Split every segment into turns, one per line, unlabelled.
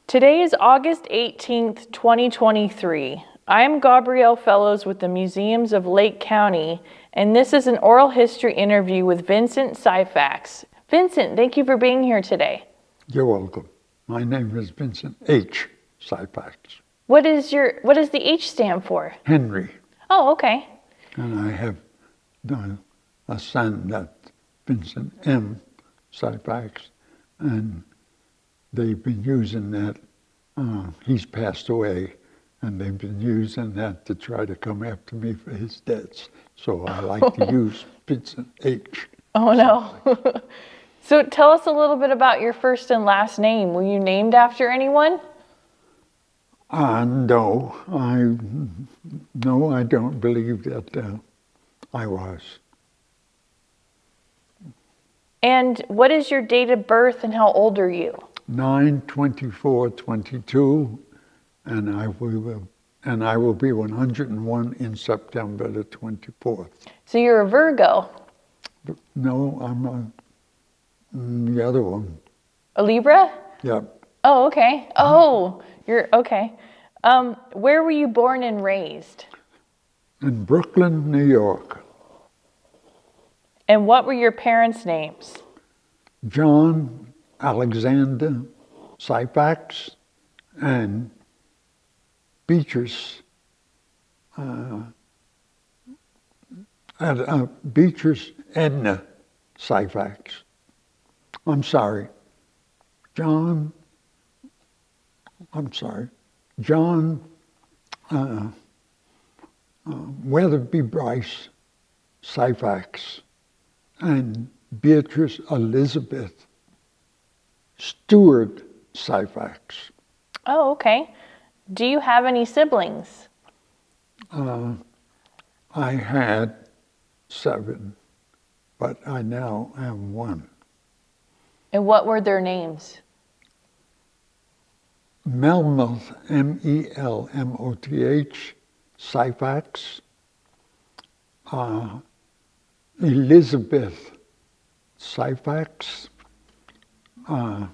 Today is August 18th, 2023. I am Gabriele Fellows with the Museums of Lake County, and this is an oral history interview with Vincent Syphax. Vincent, thank you for being here today.
You're welcome. My name is Vincent H. Syphax.
What does the H stand for?
Henry.
Oh, okay.
And I have a son that's Vincent M. Syphax, and they've been using that. He's passed away, and they've been using that to try to come after me for his debts. So I like to use Vincent H.
Oh, no. So tell us a little bit about your first and last name. Were you named after anyone?
No, I don't believe that I was.
And what is your date of birth and how old are you?
9/24/22, and I will be 101 in September the 24th.
So you're a Virgo.
No, I'm the other one.
A Libra?
Yep.
Oh, okay. Oh, you're okay. Where were you born and raised?
In Brooklyn, New York.
And what were your parents' names?
John Alexander Syphax and Beatrice Edna Syphax. I'm sorry. John Weatherby Bryce Syphax and Beatrice Elizabeth Stewart Syphax.
Oh, okay. Do you have any siblings?
I had 7, but I now am 1.
And what were their names?
Melmoth, Melmoth Syphax, Elizabeth Syphax, John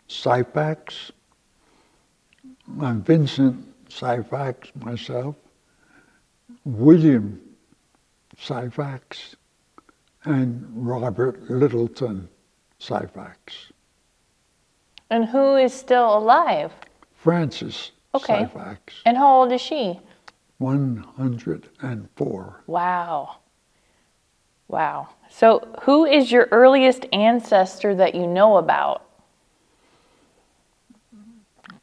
Syphax, Vincent Syphax, myself, William Syphax, and Robert Littleton Syphax.
And who is still alive?
Frances Syphax.
And how old is she?
104.
Wow. Wow. So who is your earliest ancestor that you know about?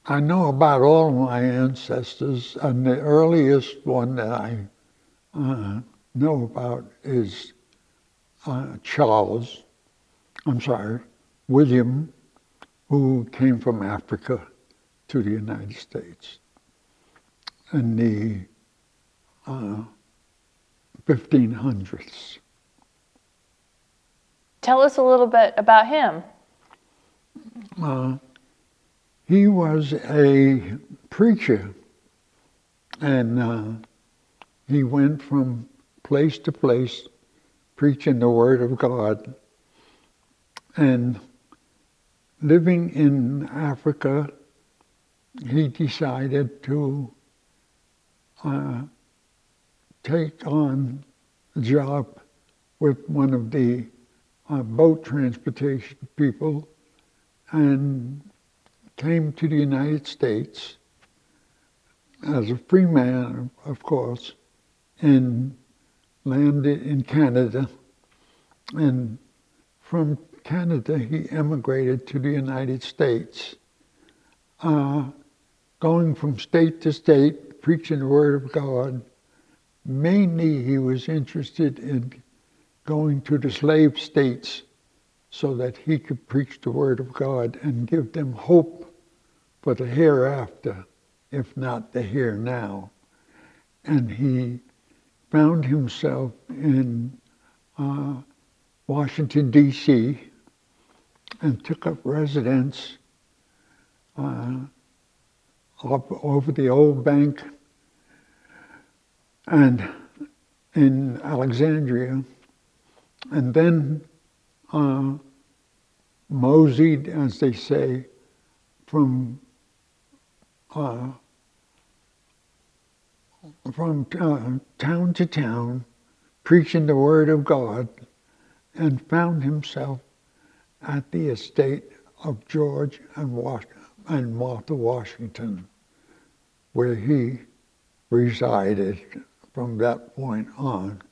I know about all my ancestors, and the earliest one that I know about is William, who came from Africa to the United States in the 1500s.
Tell us a little bit about him.
He was a preacher, and he went from place to place preaching the Word of God. And living in Africa, he decided to take on a job with one of the boat transportation people, and came to the United States as a free man, of course, and landed in Canada. And from Canada, he emigrated to the United States, going from state to state, preaching the Word of God. Mainly, he was interested in going to the slave states so that he could preach the Word of God and give them hope for the hereafter, if not the here now. And he found himself in Washington, D.C., and took up residence up over the old bank and in Alexandria, and then moseyed, as they say, from town to town, preaching the word of God, and found himself at the estate of George and Martha Washington, where he resided from that point on,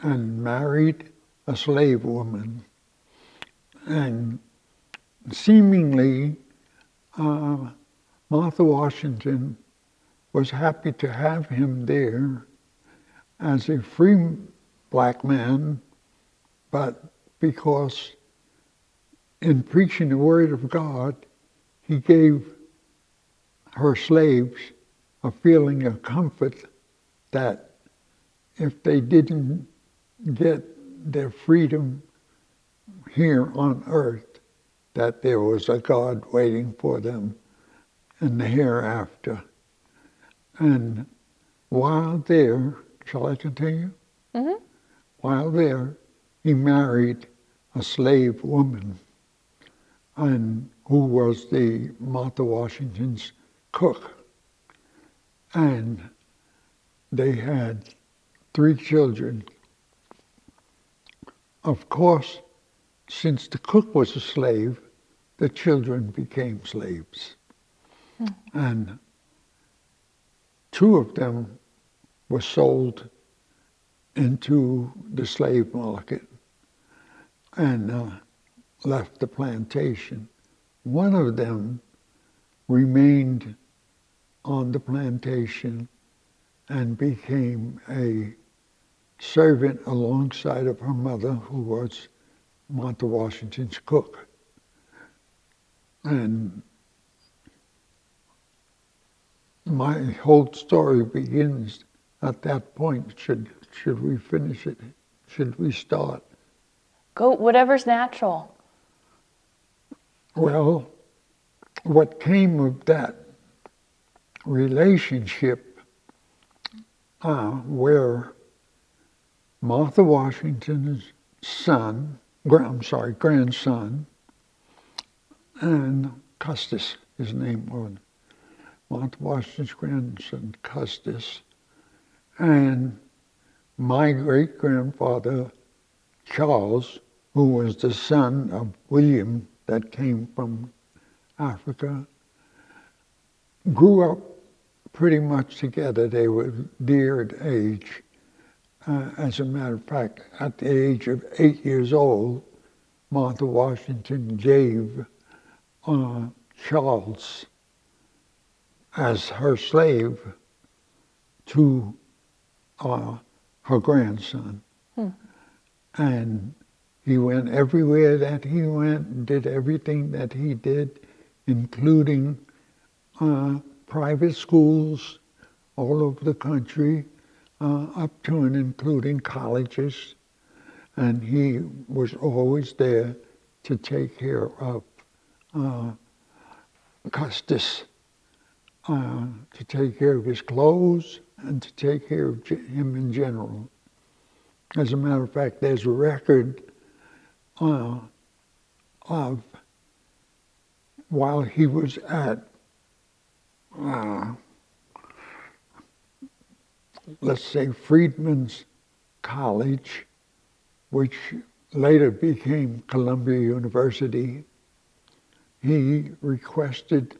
and married a slave woman. And seemingly, Martha Washington was happy to have him there as a free black man, but because in preaching the word of God, he gave her slaves a feeling of comfort that if they didn't get their freedom here on earth, that there was a God waiting for them in the hereafter. And while there, shall I continue? Mm-hmm. While there, he married a slave woman, and who was the Martha Washington's cook. And they had 3 children. Of course, since the cook was a slave, the children became slaves. And 2 of them were sold into the slave market and left the plantation. One of them remained on the plantation and became a servant alongside of her mother, who was Martha Washington's cook. And my whole story begins at that point. Should we finish it? Should we start?
Go, whatever's natural.
Well, what came of that relationship where Martha Washington's grandson, and Custis, his name was Martha Washington's grandson, Custis, and my great-grandfather, Charles, who was the son of William that came from Africa, grew up pretty much together. They were dear at age. As a matter of fact, at the age of 8 years old, Martha Washington gave Charles as her slave to her grandson. And he went everywhere that he went and did everything that he did, including private schools all over the country, up to and including colleges. And he was always there to take care of Custis, to take care of his clothes and to take care of him in general. As a matter of fact, there's a record of while he was at, let's say, Freedman's College, which later became Columbia University, he requested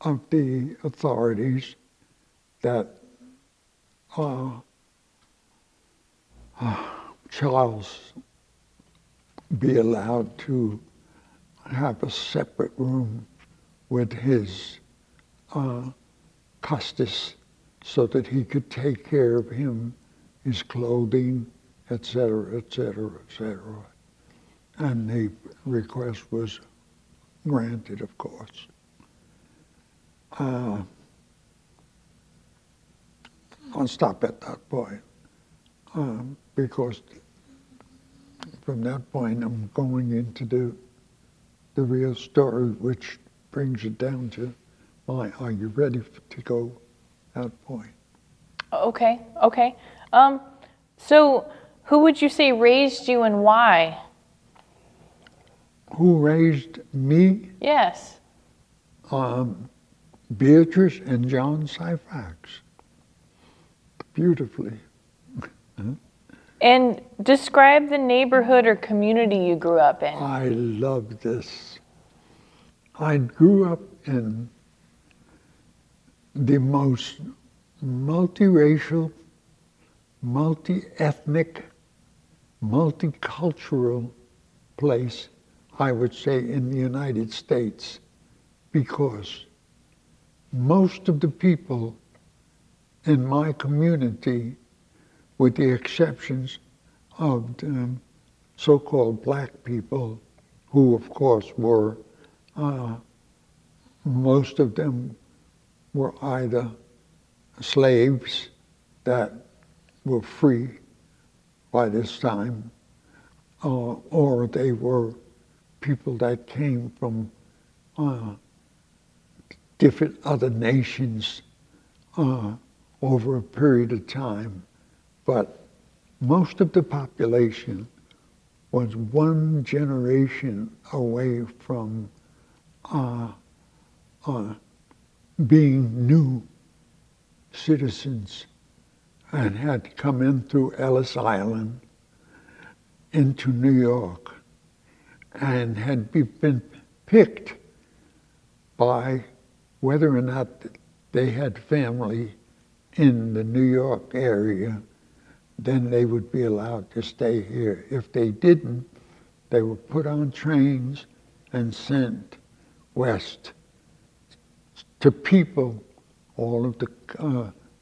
of the authorities that Charles be allowed to have a separate room with his Custis, so that he could take care of him, his clothing, etc., etc., etc. And the request was granted, of course. I'll stop at that point, because from that point I'm going into the real story, which brings it down to are you ready to go that point?
Okay. So who would you say raised you and why?
Who raised me?
Yes.
Beatrice and John Syphax. Beautifully.
And describe the neighborhood or community you grew up in.
I love this. I grew up in the most multiracial, multi-ethnic, multicultural place, I would say, in the United States, because most of the people in my community, with the exceptions of the so-called black people, who of course were, most of them were either slaves that were free by this time, or they were people that came from different other nations over a period of time. But most of the population was one generation away from being new citizens, and had come in through Ellis Island into New York, and had been picked by whether or not they had family in the New York area, then they would be allowed to stay here. If they didn't, they were put on trains and sent west to people, all of the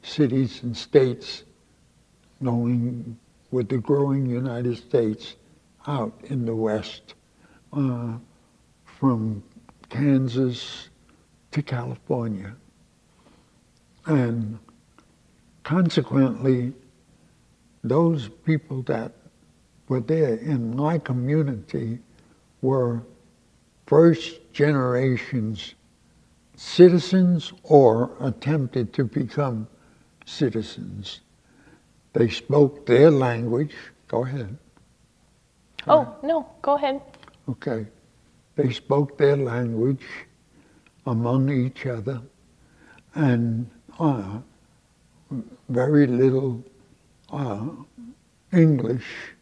cities and states, knowing with the growing United States out in the west, from Kansas to California. And consequently, those people that were there in my community were first generations citizens or attempted to become citizens. They spoke their language. Go ahead.
Oh, no, go ahead.
Okay. They spoke their language among each other, and very little English.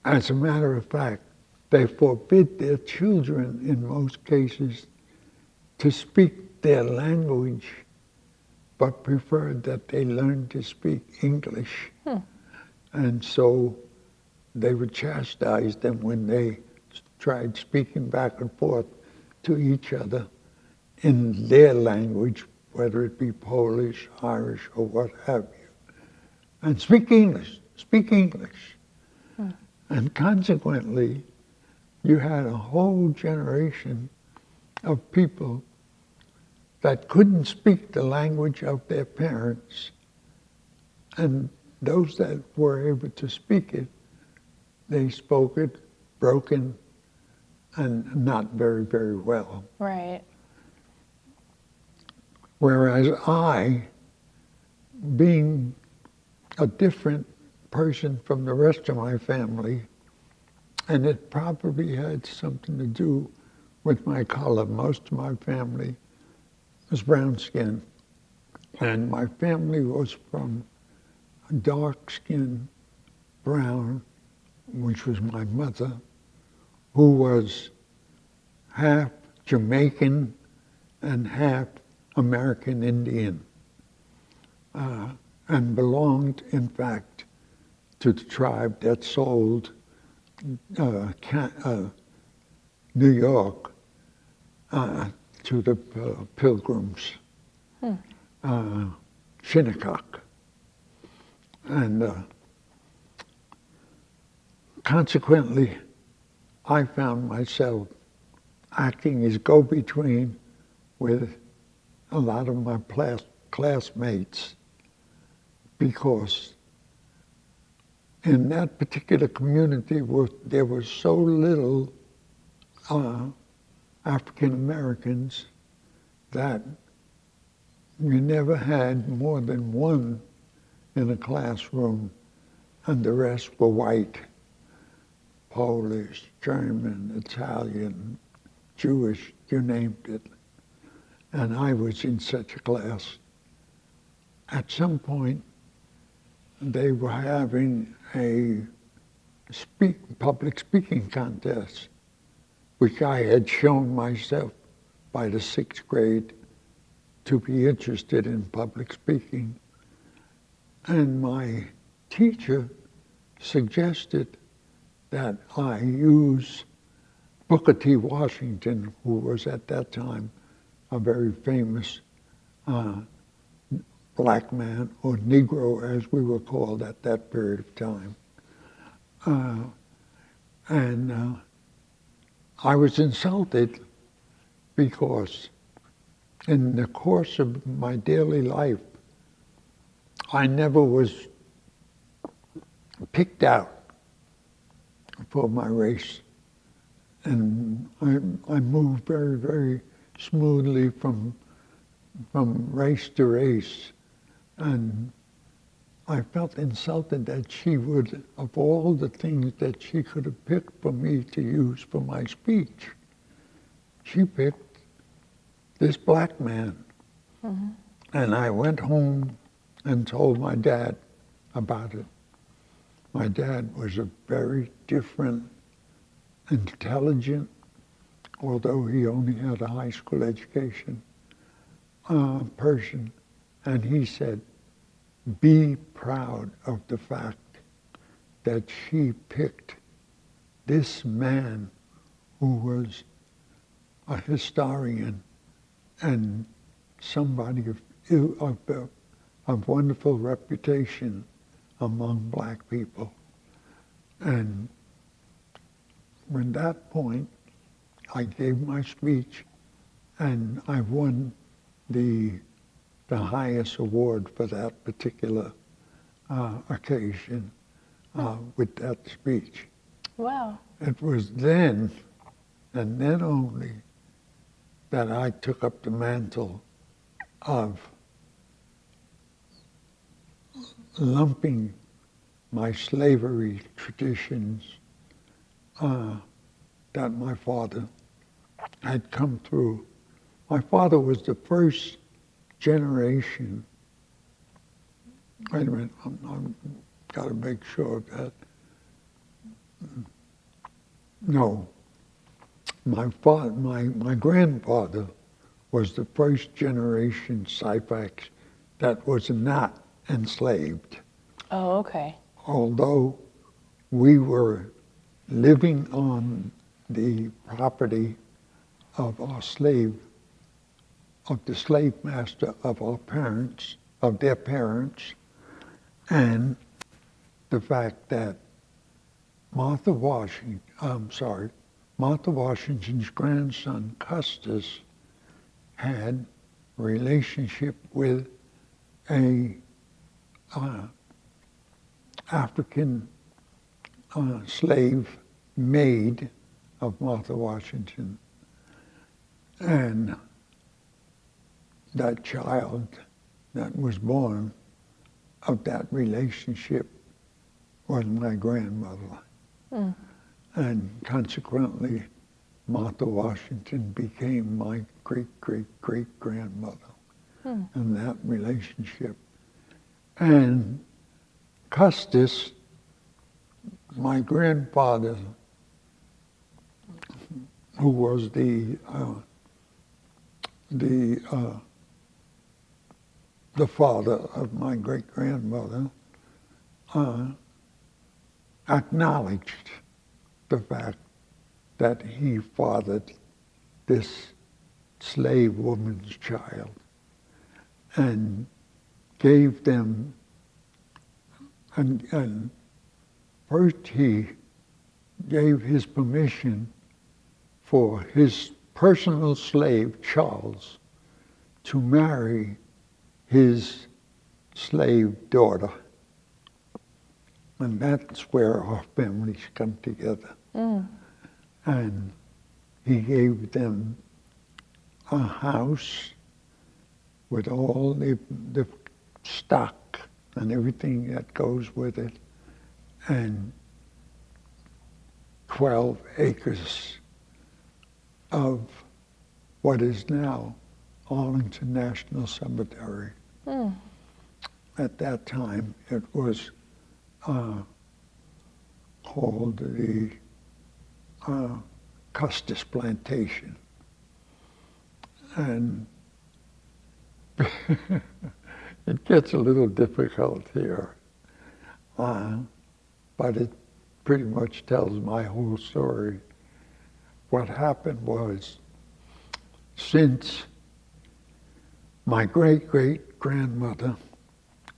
As a matter of fact, they forbid their children, in most cases, to speak their language, but preferred that they learn to speak English. And so they would chastise them when they tried speaking back and forth to each other in their language, whether it be Polish, Irish, or what have you. And speak English, speak English. And consequently, you had a whole generation of people that couldn't speak the language of their parents, and those that were able to speak it, they spoke it broken and not very, very well.
Right.
Whereas I, being a different person from the rest of my family, and it probably had something to do with my color. Most of my family was brown skin, and my family was from dark skin, brown, which was my mother, who was half Jamaican and half American Indian, and belonged, in fact, to the tribe that sold New York to the Pilgrims, Shinnecock. And consequently, I found myself acting as go-between with a lot of my classmates, because in that particular community there was so little African Americans that we never had more than one in a classroom, and the rest were white. Polish, German, Italian, Jewish, you named it. And I was in such a class. At some point, they were having a public speaking contest, which I had shown myself by the 6th grade to be interested in public speaking. And my teacher suggested that I use Booker T. Washington, who was at that time a very famous black man, or Negro as we were called at that period of time. And I was insulted because in the course of my daily life, I never was picked out for my race. And I moved very, very smoothly from race to race. And I felt insulted that she would, of all the things that she could have picked for me to use for my speech, she picked this black man. Mm-hmm. And I went home and told my dad about it. My dad was a very different, intelligent, although he only had a high school education, person. And he said, be proud of the fact that she picked this man who was a historian and somebody of wonderful reputation among black people. And from that point, I gave my speech, and I won the highest award for that particular occasion with that speech.
Wow.
It was then, and then only, that I took up the mantle of lumping my slavery traditions that my father had come through. My father was the first generation. Wait a minute, I've got to make sure of that. No, my grandfather was the first generation Syphax that was not enslaved.
Oh, okay.
Although we were living on the property of our slave, of the slave master of our parents, of their parents, and the fact that Martha Washington's grandson, Custis, had a relationship with a African slave maid of Martha Washington. And that child that was born of that relationship was my grandmother. Mm. And consequently, Martha Washington became my great-great-great-grandmother in that relationship. And Custis, my grandfather, who was the father of my great-grandmother, acknowledged the fact that he fathered this slave woman's child and gave them, and first he gave his permission for his personal slave, Charles, to marry his slave daughter. And that's where our families come together. Mm. And he gave them a house with all the stock and everything that goes with it, and 12 acres of what is now Arlington National Cemetery. At that time, it was called the Custis Plantation. And it gets a little difficult here, but it pretty much tells my whole story. What happened was, since my great-great-grandmother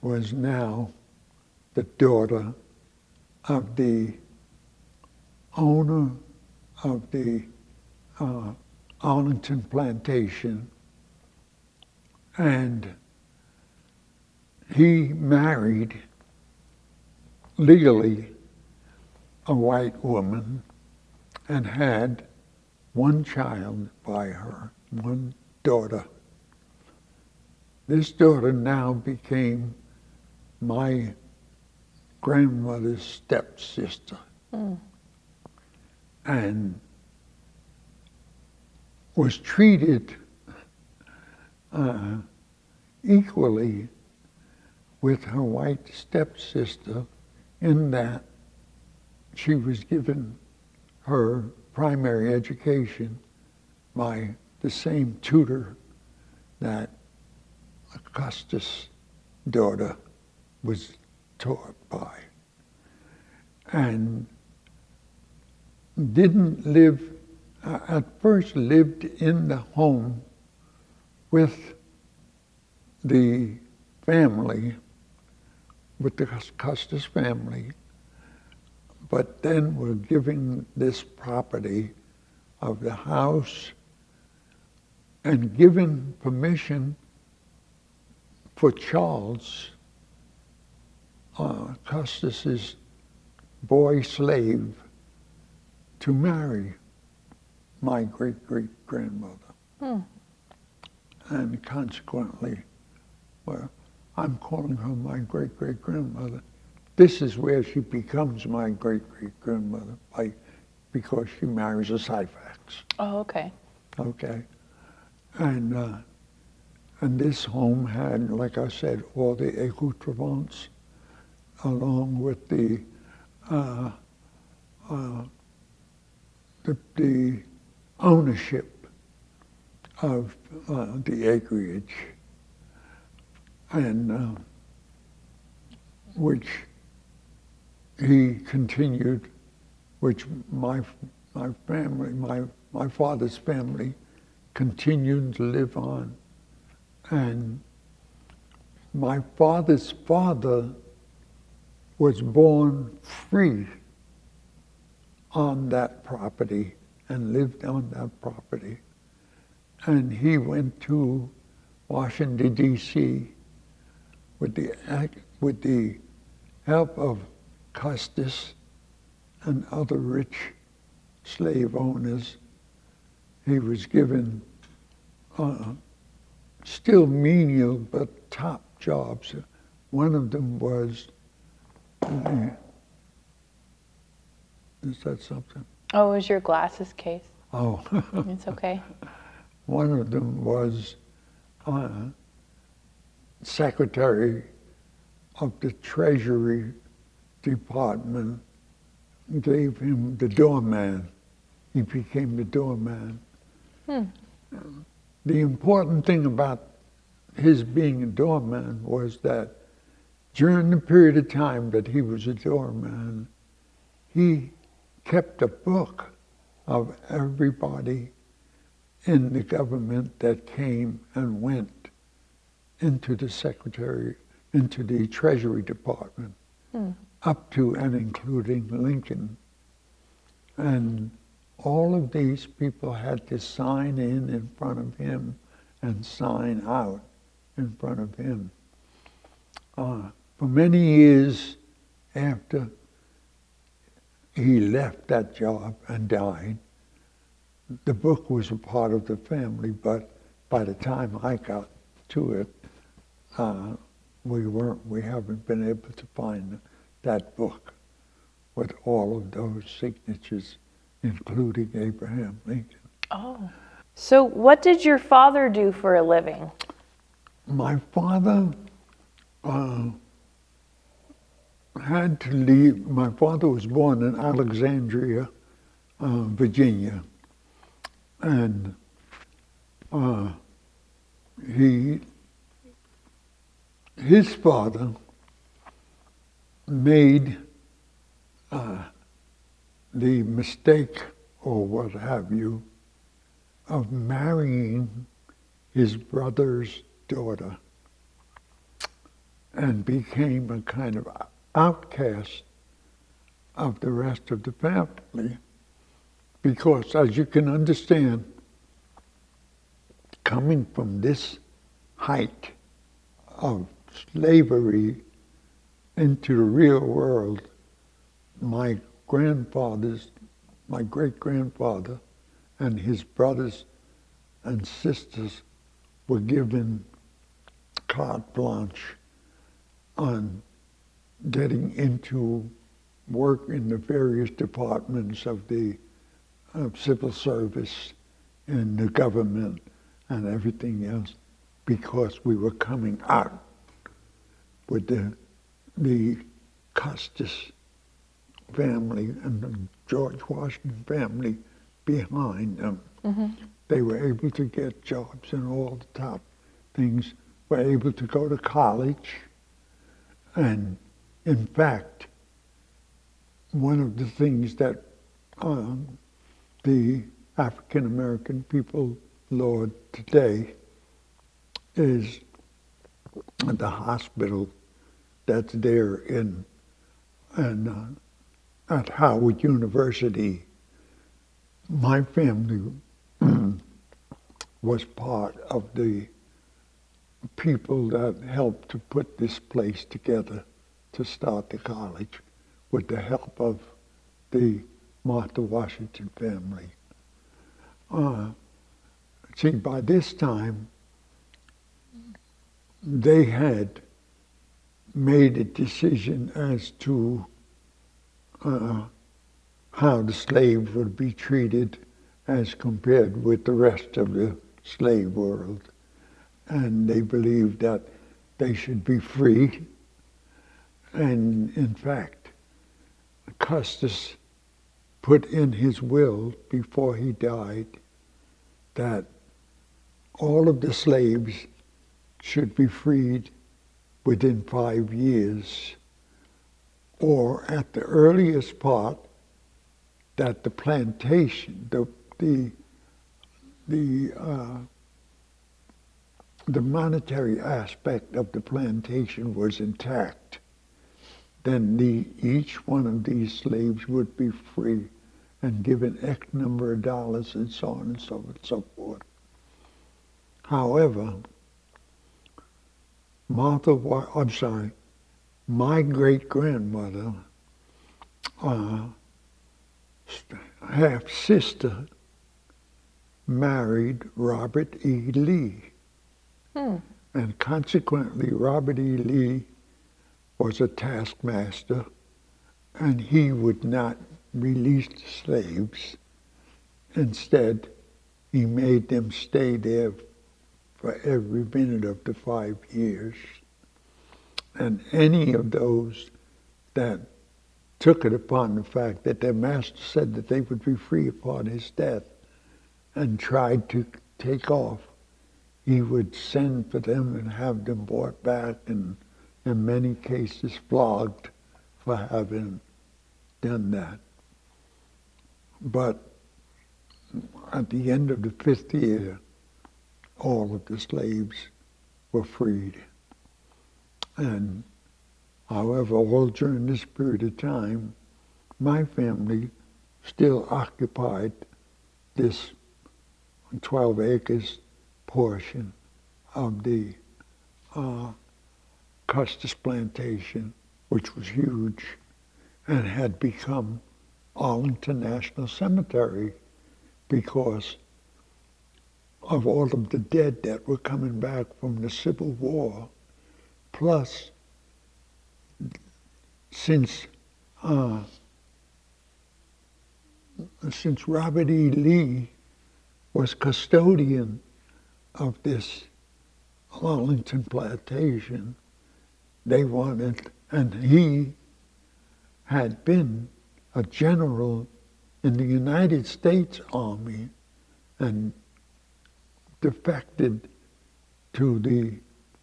was now the daughter of the owner of the Arlington Plantation, and he married legally a white woman and had one child by her, one daughter. This daughter now became my grandmother's stepsister, and was treated equally with her white stepsister, in that she was given her primary education by the same tutor that Augustus' daughter was taught by, and didn't live, at first lived in the home with the family, with the Custis family, but then were giving this property of the house and given permission for Charles, Custis's boy slave, to marry my great-great-grandmother. And consequently, well, I'm calling her my great-great-grandmother. This is where she becomes my great-great-grandmother, because she marries a Syphax.
Oh, okay.
Okay. And this home had, like I said, all the accoutrements, along with the ownership of the acreage, and which he continued, which my family, my father's family, continued to live on. And my father's father was born free on that property and lived on that property. And he went to Washington, D.C. with the help of Custis and other rich slave owners. He was given still menial but top jobs. One of them was, is that something?
Oh, it was your glasses case.
Oh.
It's okay.
One of them was secretary of the Treasury Department, gave him the doorman. He became the doorman. The important thing about his being a doorman was that during the period of time that he was a doorman, he kept a book of everybody in the government that came and went into the Treasury Department, up to and including Lincoln. And all of these people had to sign in front of him and sign out in front of him. For many years after he left that job and died, the book was a part of the family, but by the time I got to it, we haven't been able to find that book with all of those signatures including Abraham Lincoln.
Oh. So what did your father do for a living?
My father had to leave. My father was born in Alexandria, Virginia, and his father made the mistake, or what have you, of marrying his brother's daughter, and became a kind of outcast of the rest of the family. Because, as you can understand, coming from this height of slavery into the real world, my great-grandfather and his brothers and sisters were given carte blanche on getting into work in the various departments of the civil service and the government and everything else, because we were coming out with the Custis family and the George Washington family behind them. Mm-hmm. They were able to get jobs and all the top things, were able to go to college. And in fact, one of the things that the African American people laud today is the hospital that's there at Howard University. My family was part of the people that helped to put this place together to start the college with the help of the Martha Washington family. See, by this time, they had made a decision as to how the slaves would be treated as compared with the rest of the slave world. And they believed that they should be free. And in fact, Custis put in his will before he died that all of the slaves should be freed within 5 years, or at the earliest part, that the plantation, the monetary aspect of the plantation was intact. Then each one of these slaves would be free and given X number of dollars and so on and so on and so forth. However, my great-grandmother, half-sister, married Robert E. Lee. And consequently, Robert E. Lee was a taskmaster, and he would not release the slaves. Instead, he made them stay there for every minute of the 5 years. And any of those that took it upon the fact that their master said that they would be free upon his death and tried to take off, he would send for them and have them brought back, and in many cases flogged for having done that. But at the end of the 5th year, all of the slaves were freed. And however, all during this period of time, my family still occupied this 12 acres portion of the Custis plantation, which was huge and had become Arlington National Cemetery because of all of the dead that were coming back from the Civil War. Plus, since since Robert E. Lee was custodian of this Arlington plantation, they wanted, and he had been a general in the United States Army and defected to the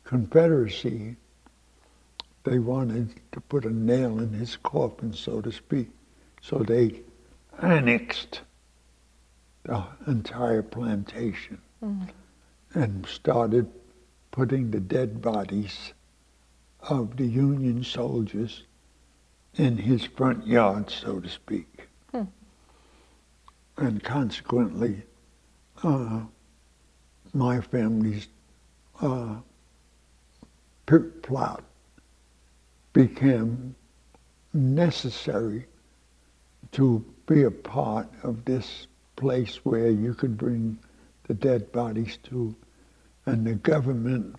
Confederacy. They wanted to put a nail in his coffin, so to speak. So they annexed the entire plantation and started putting the dead bodies of the Union soldiers in his front yard, so to speak. And consequently, my family's plot became necessary to be a part of this place where you could bring the dead bodies to. And the government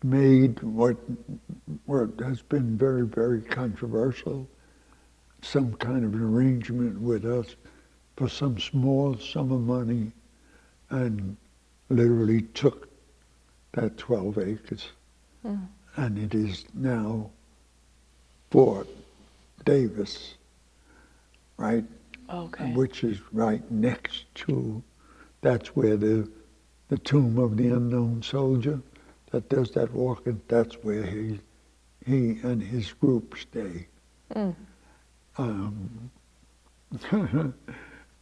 made what has been very, very controversial, some kind of an arrangement with us for some small sum of money, and literally took that 12 acres. And it is now Fort Davis, right?
Okay.
Which is right next to, that's where the tomb of the unknown soldier that does that walking, that's where he and his group stay.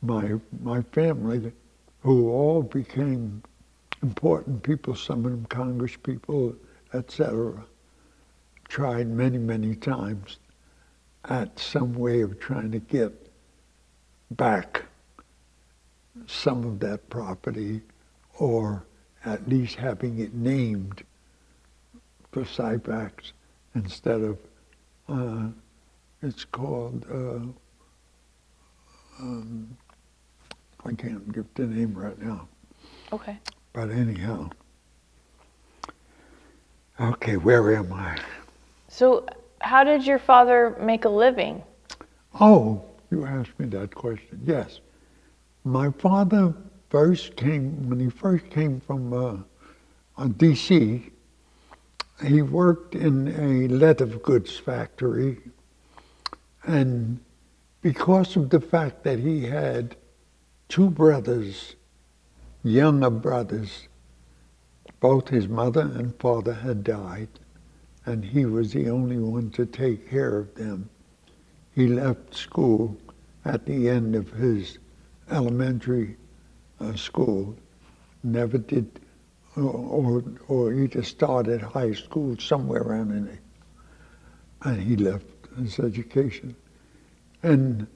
My family, who all became important people, some of them Congress people, etc., tried many, many times at some way of trying to get back some of that property, or at least having it named for Syphax instead of, it's called, I can't give the name right now.
Okay.
But anyhow, okay, where am I?
So how did your father make a living?
Oh, you asked me that question. Yes. My father when he first came from D.C., he worked in a leather goods factory, and because of the fact that he had two brothers, younger brothers, both his mother and father had died, and he was the only one to take care of them. He left school at the end of his elementary school, never did, or either started high school somewhere around in it, and he left his education. And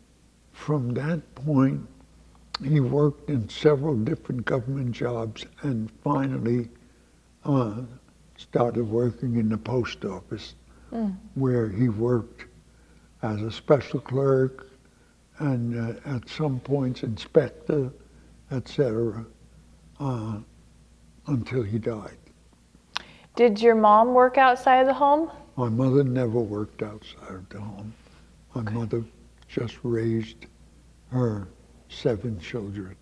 from that point, he worked in several different government jobs, and finally started working in the post office, where he worked as a special clerk and at some points inspector, etc., until he died.
Did your mom work outside of the home?
My mother never worked outside of the home. My mother just raised her 7 children.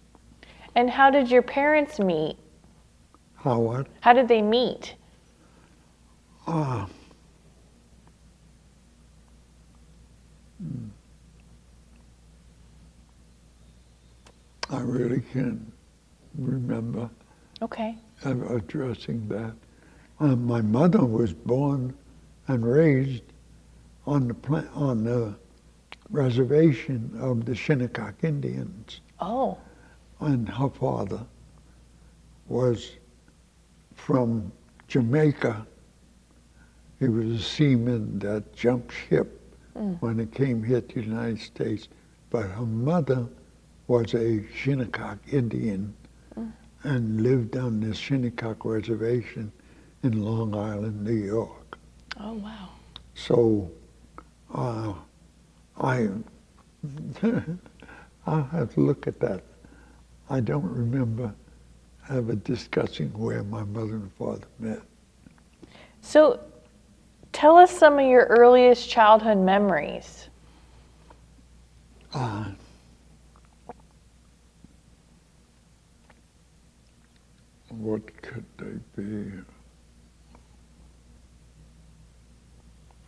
And how did your parents meet?
How what?
How did they meet?
I really can't remember
Okay.
addressing that. My mother was born and raised on the reservation of the Shinnecock Indians,
Oh.
and her father was from Jamaica. He was a seaman that jumped ship when it came here to the United States, but her mother was a Shinnecock Indian and lived on the Shinnecock Reservation in Long Island, New York.
Oh, wow.
So I'll have to look at that. I don't remember ever discussing where my mother and father met.
So tell us some of your earliest childhood memories.
what could they be?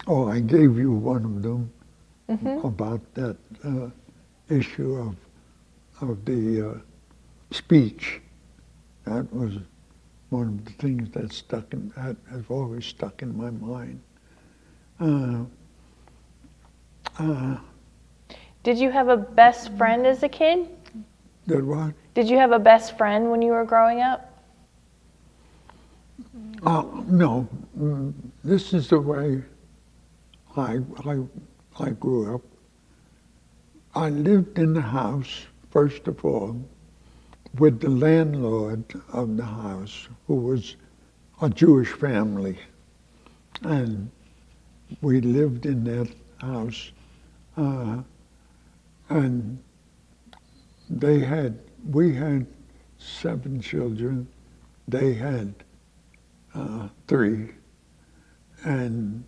Oh, I gave you one of them about that issue of the speech. That was one of the things that has always stuck in my mind.
Did you have a best friend as a kid?
Did what?
Did you have a best friend when you were growing up?
No. This is the way I grew up. I lived in the house, first of all, with the landlord of the house, who was a Jewish family. And we lived in that house. And we had 7 children. They had 3, and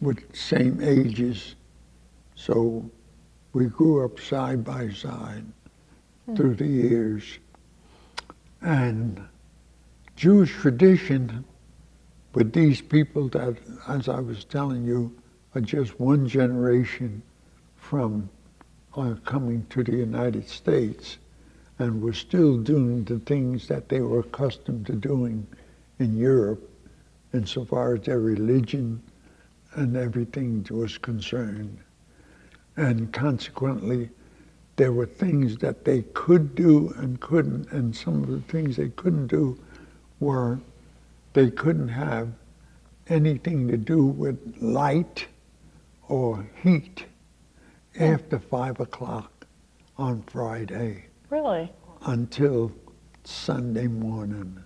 with same ages. So we grew up side by side through the years. And Jewish tradition with these people that, as I was telling you, are just one generation from coming to the United States, and were still doing the things that they were accustomed to doing in Europe insofar as their religion and everything was concerned. And consequently, there were things that they could do and couldn't, and some of the things they couldn't do were they couldn't have anything to do with light or heat after 5 o'clock on Friday.
Really?
Until Sunday morning.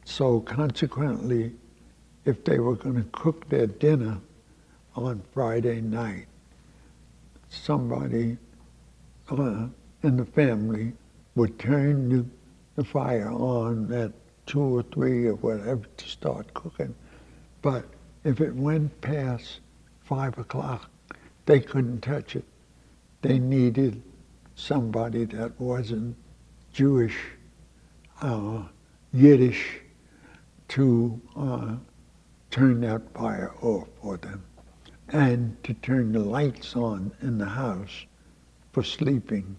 So consequently, if they were going to cook their dinner on Friday night, somebody in the family would turn the fire on at 2 or 3 or whatever to start cooking. But if it went past 5 o'clock, they couldn't touch it. They needed somebody that wasn't Jewish, Yiddish, to turn that fire off for them, and to turn the lights on in the house for sleeping.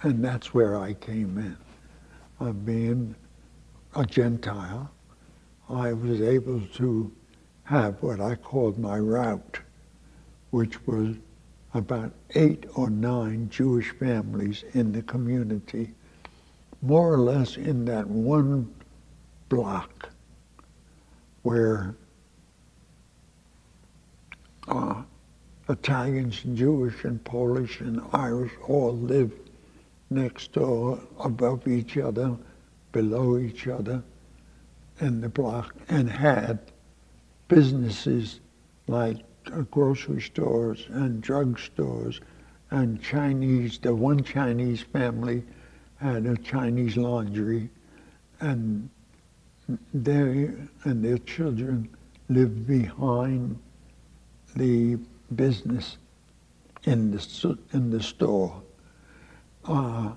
And that's where I came in. Being a Gentile, I was able to have what I called my route, which was about 8 or 9 Jewish families in the community, more or less in that one block where Italians, Jewish, and Polish, and Irish all lived next door, above each other, below each other in the block, and had businesses like grocery stores and drug stores and Chinese. The one Chinese family had a Chinese laundry, and they and their children lived behind the business in the store. I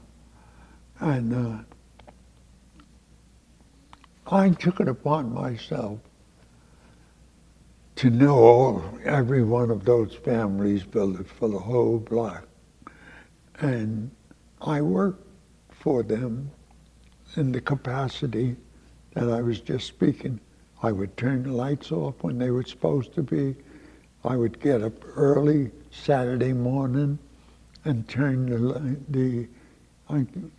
took it upon myself to know every one of those families for the whole block. And I worked for them in the capacity that I was just speaking. I would turn the lights off when they were supposed to be. I would get up early Saturday morning and turn the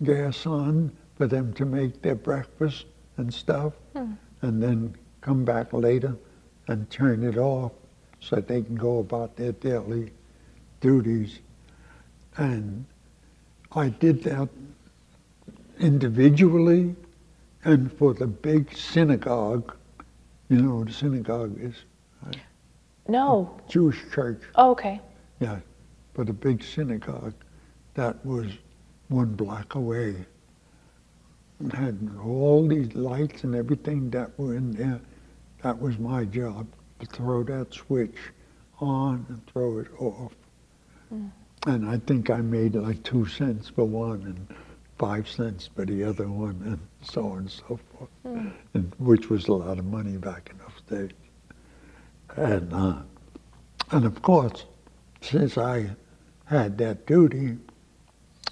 gas on for them to make their breakfast and stuff, and then come back later and turn it off so that they can go about their daily duties. And I did that individually and for the big synagogue. You know what a synagogue is? Right?
No.
A Jewish church.
Oh, okay.
Yeah, for the big synagogue that was 1 block away. It had all these lights and everything that were in there. That was my job, to throw that switch on and throw it off. And I think I made like 2 cents for one and 5 cents for the other one, and so on and so forth, and which was a lot of money back in those days. And of course, since I had that duty,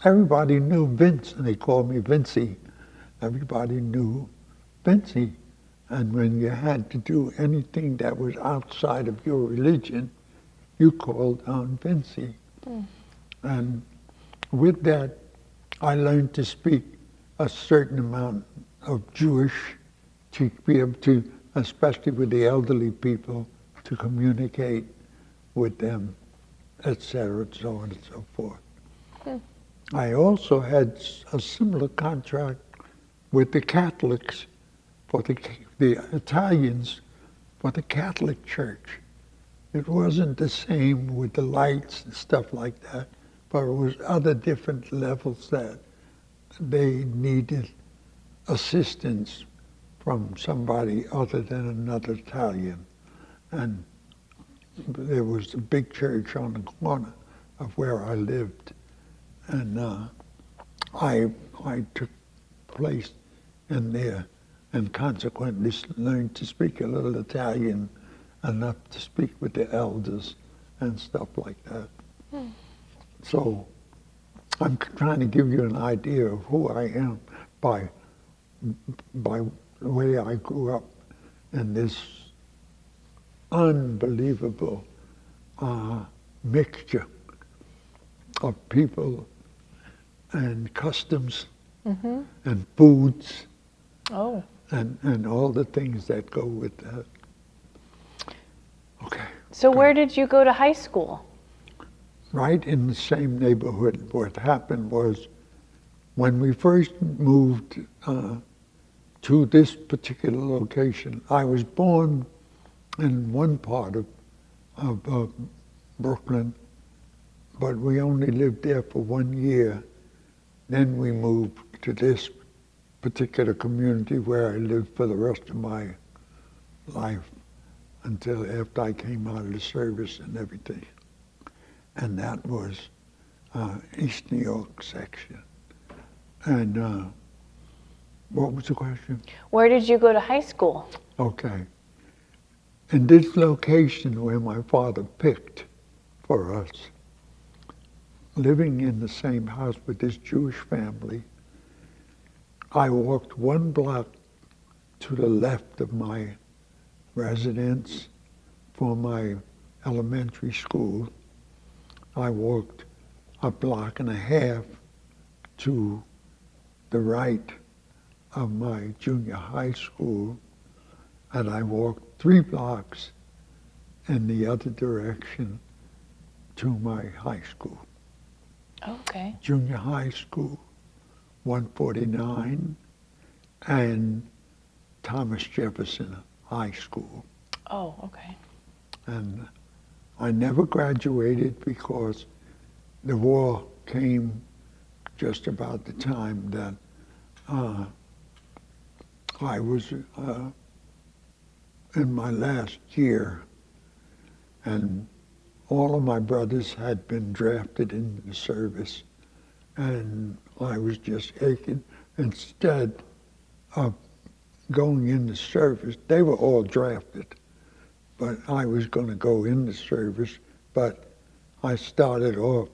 everybody knew Vince, and they called me Vincey. Everybody knew Vincey. And when you had to do anything that was outside of your religion, you called on Vincey. And with that, I learned to speak a certain amount of Jewish to be able to, especially with the elderly people, to communicate with them, etc., so on and so forth. I also had a similar contract with the Catholics, for the Italians, for the Catholic Church. It wasn't the same with the lights and stuff like that, but it was other different levels that they needed assistance from somebody other than another Italian. And there was a big church on the corner of where I lived. And I took place in there, and consequently learned to speak a little Italian, enough to speak with the elders and stuff like that. So I'm trying to give you an idea of who I am by the way I grew up in this unbelievable mixture of people and customs and foods and all the things that go with that. Okay.
So where did you go to high school?
Right in the same neighborhood. What happened was, when we first moved to this particular location, I was born in one part of Brooklyn, but we only lived there for 1 year. Then we moved to this particular community where I lived for the rest of my life until after I came out of the service and everything. And that was East New York section. And what was the question?
Where did you go to high school?
Okay. In this location where my father picked for us, living in the same house with this Jewish family, I walked 1 block to the left of my residence for my elementary school. I walked 1.5 blocks to the right of my junior high school, and I walked 3 blocks in the other direction to my high school.
Okay.
Junior high school, 149, and Thomas Jefferson High School.
Oh, okay.
And I never graduated because the war came just about the time that I was in my last year, and all of my brothers had been drafted into the service, and I was just aching. Instead of going into service, they were all drafted, but I was going to go into service. But I started off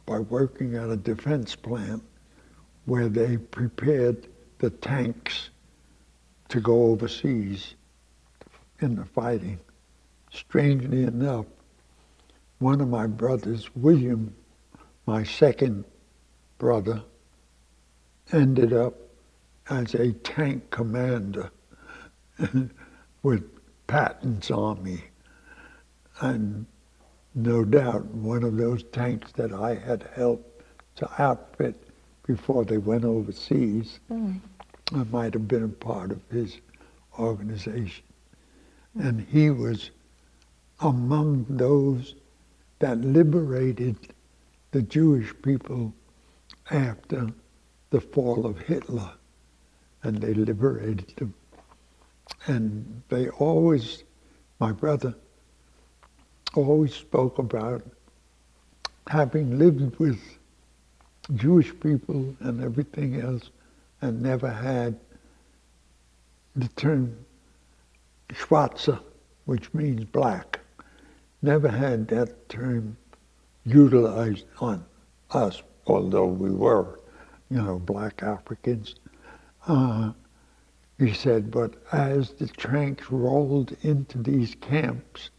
by working at a defense plant where they prepared the tanks to go overseas in the fighting. Strangely enough, one of my brothers, William, my second brother, ended up as a tank commander with Patton's army. And no doubt one of those tanks that I had helped to outfit before they went overseas, I might have been a part of his organization. And he was among those that liberated the Jewish people after the fall of Hitler, and they liberated them. And they always, my brother always spoke about having lived with Jewish people and everything else, and never had the term Schwarze, which means black, never had that term utilized on us, although we were, black Africans. He said, but as the tanks rolled into these camps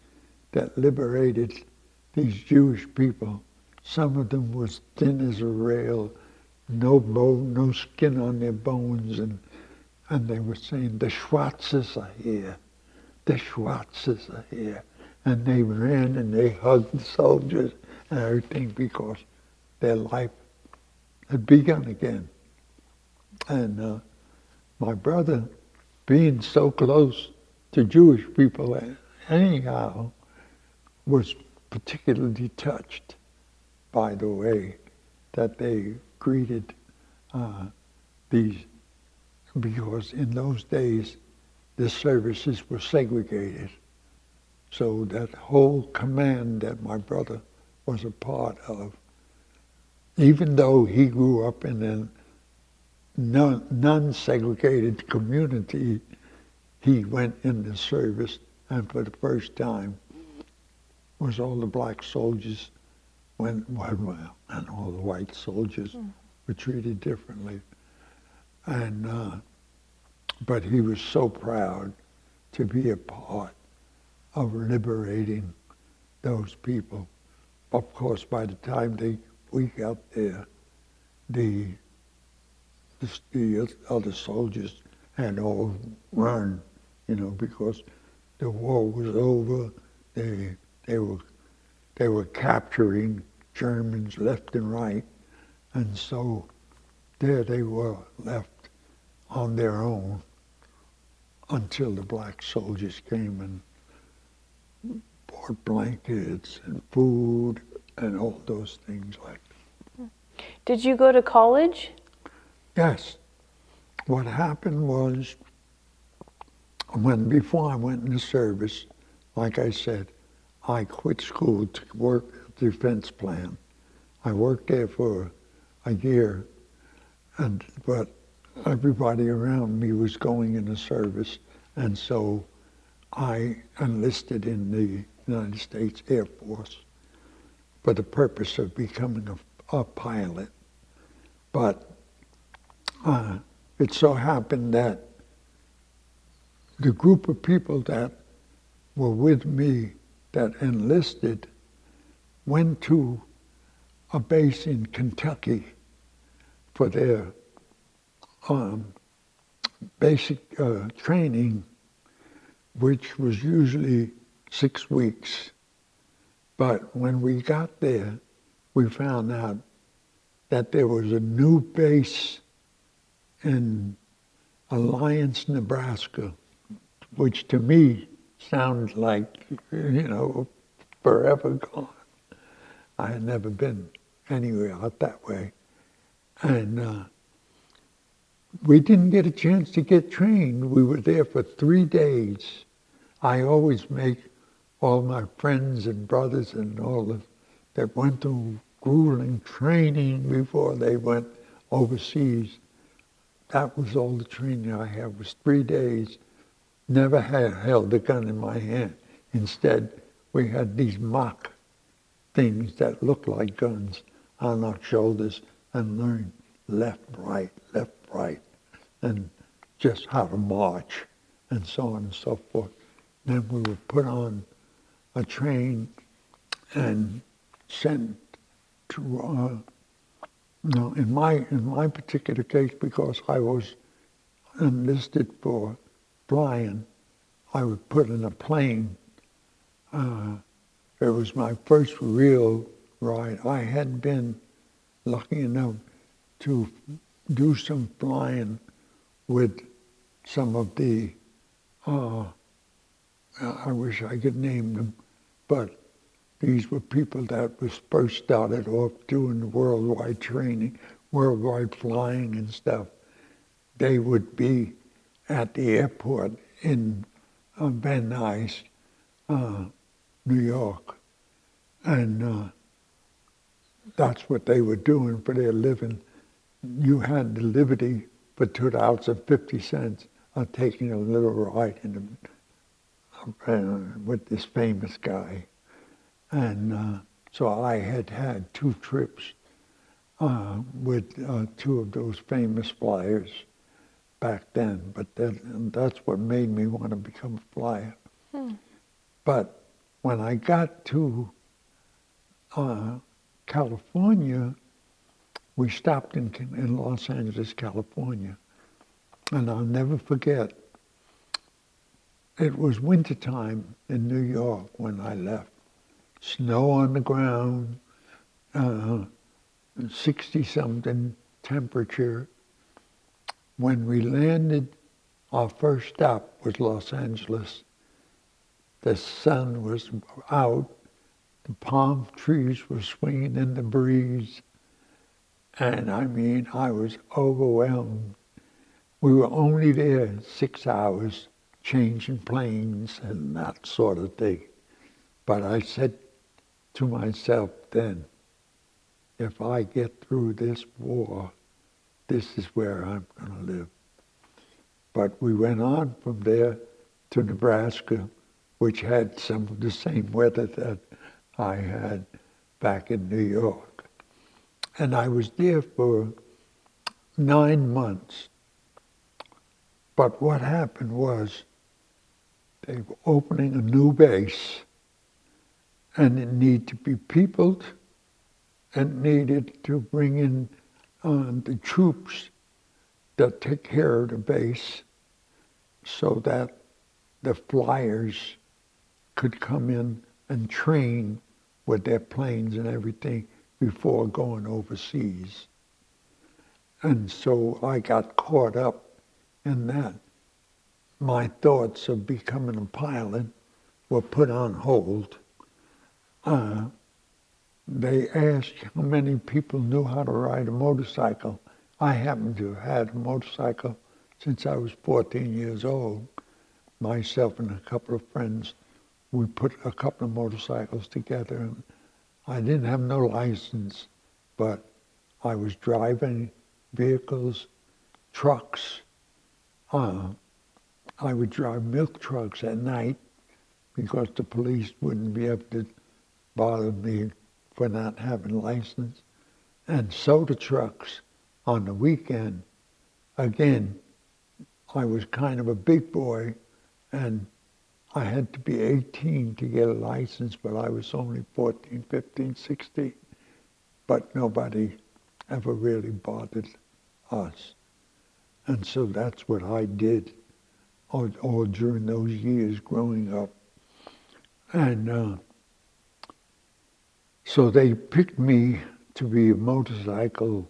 that liberated these Jewish people, some of them was thin as a rail, no bone, no skin on their bones, and they were saying, the Schwarzes are here, the Schwarzes are here. And they ran and they hugged the soldiers and everything because their life had begun again. And my brother, being so close to Jewish people anyhow, was particularly touched by the way that they greeted these, because in those days the services were segregated. So that whole command that my brother was a part of, even though he grew up in a non-segregated community, he went in the service, and for the first time was all the black soldiers went well, and all the white soldiers were treated differently. And but he was so proud to be a part of liberating those people. Of course, by the time we got there, the other soldiers had all run, because the war was over. They were capturing Germans left and right, and so there they were left on their own until the black soldiers came and bought blankets and food and all those things like that.
Did you go to college?
Yes. What happened was, before I went into service, like I said, I quit school to work at the defense plant. I worked there for a year, but everybody around me was going into service, and so I enlisted in the United States Air Force for the purpose of becoming a pilot. But it so happened that the group of people that were with me that enlisted went to a base in Kentucky for their basic training, which was usually 6 weeks. But when we got there, we found out that there was a new base in Alliance, Nebraska, which to me sounded like, forever gone. I had never been anywhere out that way. And we didn't get a chance to get trained. We were there for 3 days. I always make all my friends and brothers and all that went through grueling training before they went overseas. That was all the training I had, was 3 days. Never had held a gun in my hand. Instead, we had these mock things that looked like guns on our shoulders and learned left, right, and just how to march and so on and so forth. Then we were put on a train and sent to, in my particular case, because I was enlisted for flying, I was put in a plane. It was my first real ride. I had been lucky enough to do some flying with some of the, I wish I could name them, but these were people that was first started off doing the worldwide training, worldwide flying and stuff. They would be at the airport in Van Nuys, New York, and that's what they were doing for their living. You had the liberty for $2.50 of taking a little ride in with this famous guy. And so I had had 2 trips with 2 of those famous flyers back then. But that's what made me want to become a flyer. But when I got to California, we stopped in Los Angeles, California. And I'll never forget, it was wintertime in New York when I left. Snow on the ground, 60-something temperature. When we landed, our first stop was Los Angeles. The sun was out, the palm trees were swinging in the breeze, and I mean, I was overwhelmed. We were only there 6 hours, changing planes and that sort of thing. But I said to myself then, if I get through this war, this is where I'm going to live. But we went on from there to Nebraska, which had some of the same weather that I had back in New York. And I was there for 9 months. But what happened was they were opening a new base, and it needed to be peopled and needed to bring in the troops that take care of the base so that the flyers could come in and train with their planes and everything before going overseas. And so I got caught up in that. My thoughts of becoming a pilot were put on hold. They asked how many people knew how to ride a motorcycle. I happened to have had a motorcycle since I was 14 years old. Myself and a couple of friends, we put a couple of motorcycles together. And I didn't have no license, but I was driving vehicles, trucks. I would drive milk trucks at night because the police wouldn't be able to bother me for not having a license, and soda trucks on the weekend. Again, I was kind of a big boy, and I had to be 18 to get a license, but I was only 14, 15, 16. But nobody ever really bothered us. And so that's what I did all during those years growing up. And so they picked me to be a motorcycle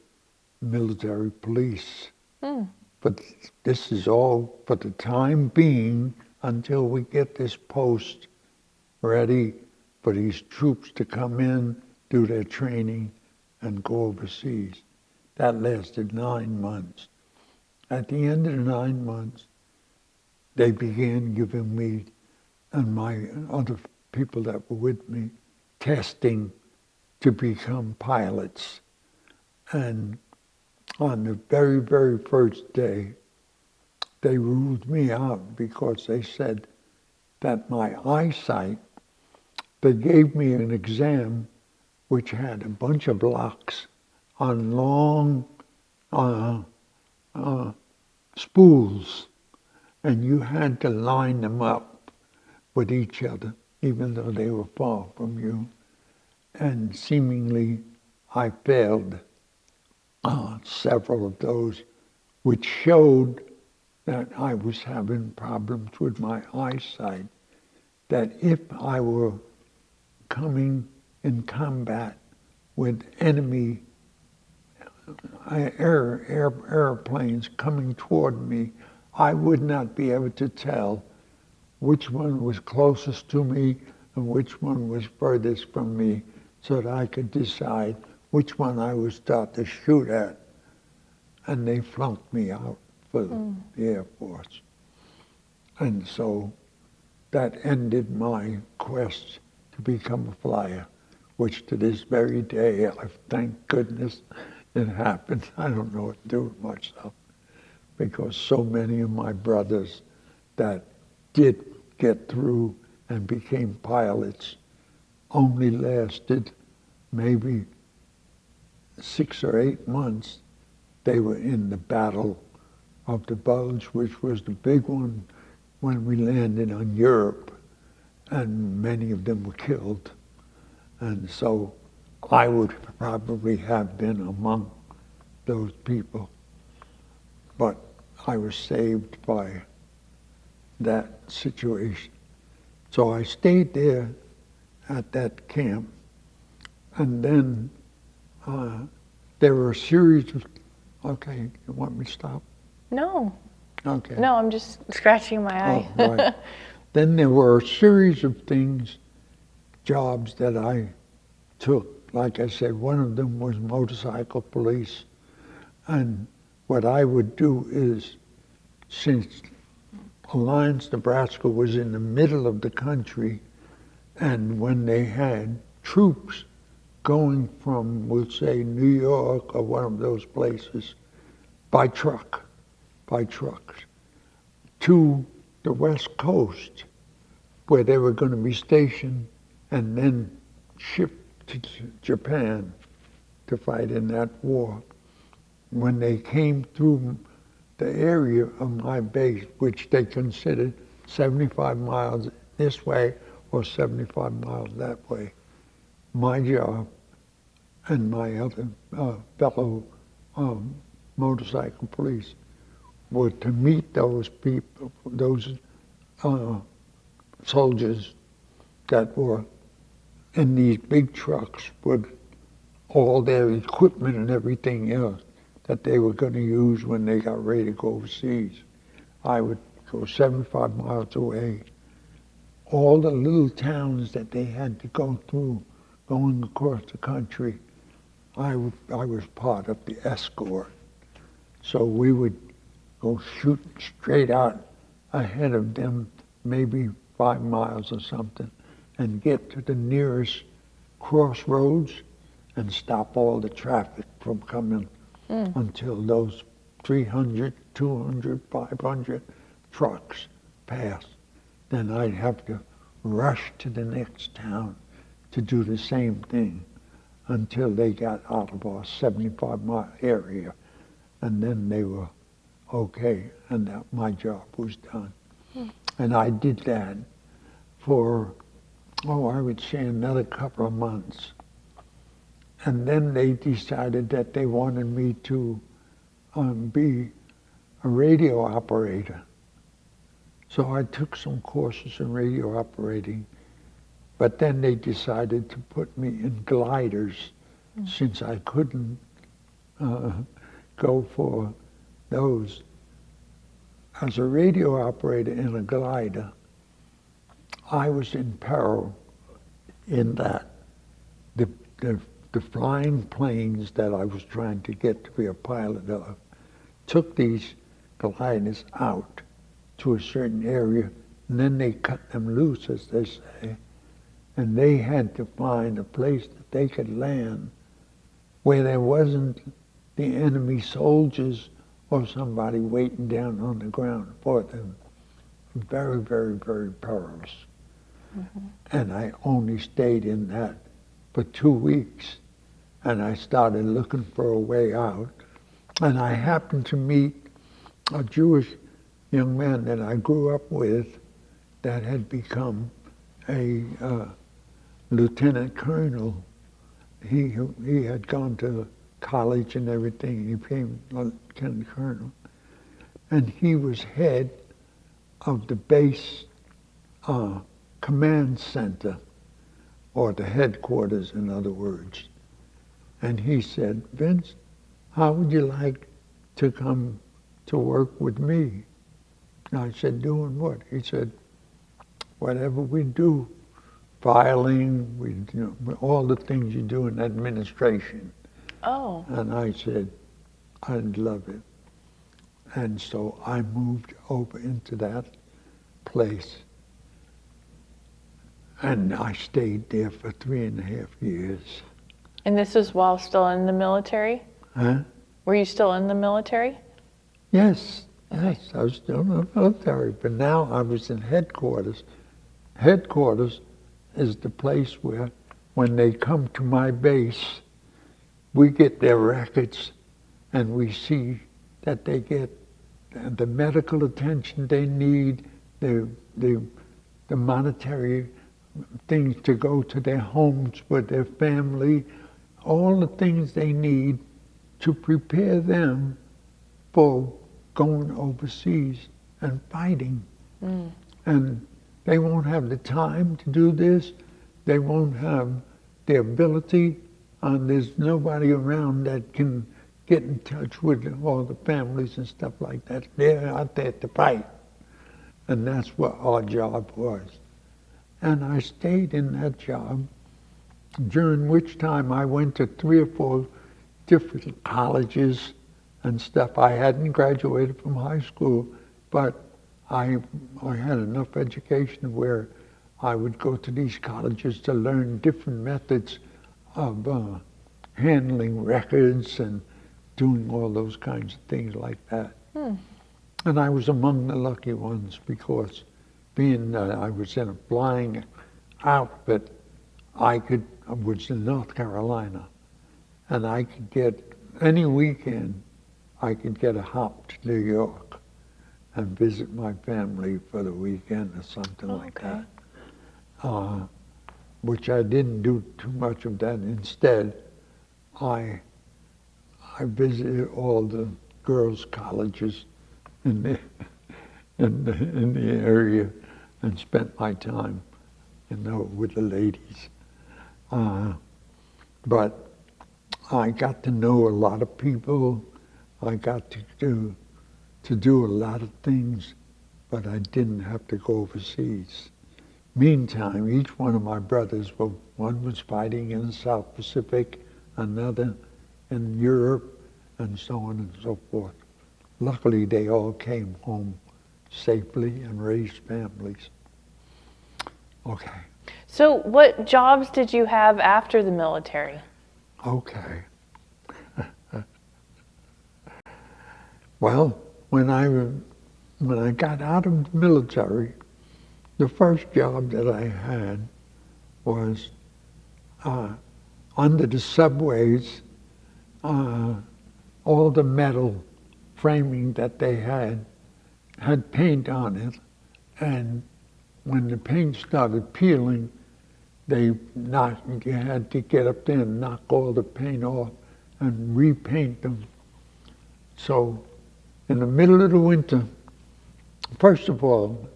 military police. But this is all for the time being until we get this post ready for these troops to come in, do their training, and go overseas. That lasted 9 months. At the end of the 9 months, they began giving me and my other people that were with me testing to become pilots. And on the very, very first day, they ruled me out because they said that my eyesight, they gave me an exam which had a bunch of blocks on long spools, and you had to line them up with each other, even though they were far from you. And seemingly, I failed several of those, which showed that I was having problems with my eyesight, that if I were coming in combat with enemy airplanes coming toward me, I would not be able to tell which one was closest to me and which one was furthest from me, so that I could decide which one I would start to shoot at. And they flunked me out for the Air Force. And so that ended my quest to become a flyer, which to this very day, I thank goodness it happened. I don't know what to do with myself, because so many of my brothers that did get through and became pilots only lasted maybe 6 or 8 months. They were in the Battle of the Bulge, which was the big one when we landed on Europe, and many of them were killed. And so I would probably have been among those people, but I was saved by that situation. So I stayed there at that camp, and then there were a series of, okay, you want me to stop?
No,
Okay.
no, I'm just scratching my eye.
Oh, right. Then there were a series of things, jobs that I took. Like I said, one of them was motorcycle police. And what I would do is, since Alliance, Nebraska was in the middle of the country, and when they had troops going from, we'll say, New York or one of those places, by trucks, to the West Coast, where they were going to be stationed and then shipped to Japan to fight in that war. When they came through the area of my base, which they considered 75 miles this way or 75 miles that way, my job and my other fellow motorcycle police were to meet those people, those soldiers that were in these big trucks with all their equipment and everything else that they were going to use when they got ready to go overseas. I would go 75 miles away. All the little towns that they had to go through going across the country, I was part of the escort. So we would go shooting straight out ahead of them, maybe 5 miles or something, and get to the nearest crossroads and stop all the traffic from coming until those 300, 200, 500 trucks passed. Then I'd have to rush to the next town to do the same thing until they got out of our 75-mile area, and then they were okay, and that my job was done. And I did that for, I would say another couple of months. And then they decided that they wanted me to be a radio operator. So I took some courses in radio operating, but then they decided to put me in gliders since I couldn't go for those. As a radio operator in a glider, I was in peril in that the flying planes that I was trying to get to be a pilot of took these gliders out to a certain area, and then they cut them loose, as they say, and they had to find a place that they could land where there wasn't the enemy soldiers or somebody waiting down on the ground for them. Very, very, very perilous. And I only stayed in that for 2 weeks, and I started looking for a way out. And I happened to meet a Jewish young man that I grew up with that had become a lieutenant colonel. He had gone to college and everything. He became lieutenant colonel, and he was head of the base command center, or the headquarters, in other words. And he said, "Vince, how would you like to come to work with me?" And I said, "Doing what?" He said, "Whatever we do, filing, all the things you do in administration."
Oh.
And I said, "I'd love it." And so I moved over into that place. And I stayed there for 3.5 years.
And this was while still in the military?
Huh?
Were you still in the military?
Yes, yes, I was still in the military, but now I was in headquarters. Headquarters is the place where, when they come to my base, we get their records and we see that they get the medical attention they need, the monetary things to go to their homes with their family, all the things they need to prepare them for going overseas and fighting. And they won't have the time to do this. They won't have the ability, and there's nobody around that can get in touch with all the families and stuff like that. They're out there to fight. And that's what our job was. And I stayed in that job, during which time I went to 3 or 4 different colleges and stuff. I hadn't graduated from high school, but I had enough education where I would go to these colleges to learn different methods of handling records and doing all those kinds of things like that. And I was among the lucky ones because being I was in a flying outfit, I was in North Carolina, and I could get, any weekend, I could get a hop to New York and visit my family for the weekend or something like that. Which I didn't do too much of that. Instead, I visited all the girls' colleges in the area and spent my time, with the ladies. But I got to know a lot of people. I got to do a lot of things, but I didn't have to go overseas. Meantime, each one of my brothers, one was fighting in the South Pacific, another in Europe, and so on and so forth. Luckily, they all came home safely and raised families. Okay.
So what jobs did you have after the military?
Okay. Well, when I got out of the military, the first job that I had was under the subways, all the metal framing that they had paint on it, and when the paint started peeling, you had to get up there and knock all the paint off and repaint them. So in the middle of the winter, first of all,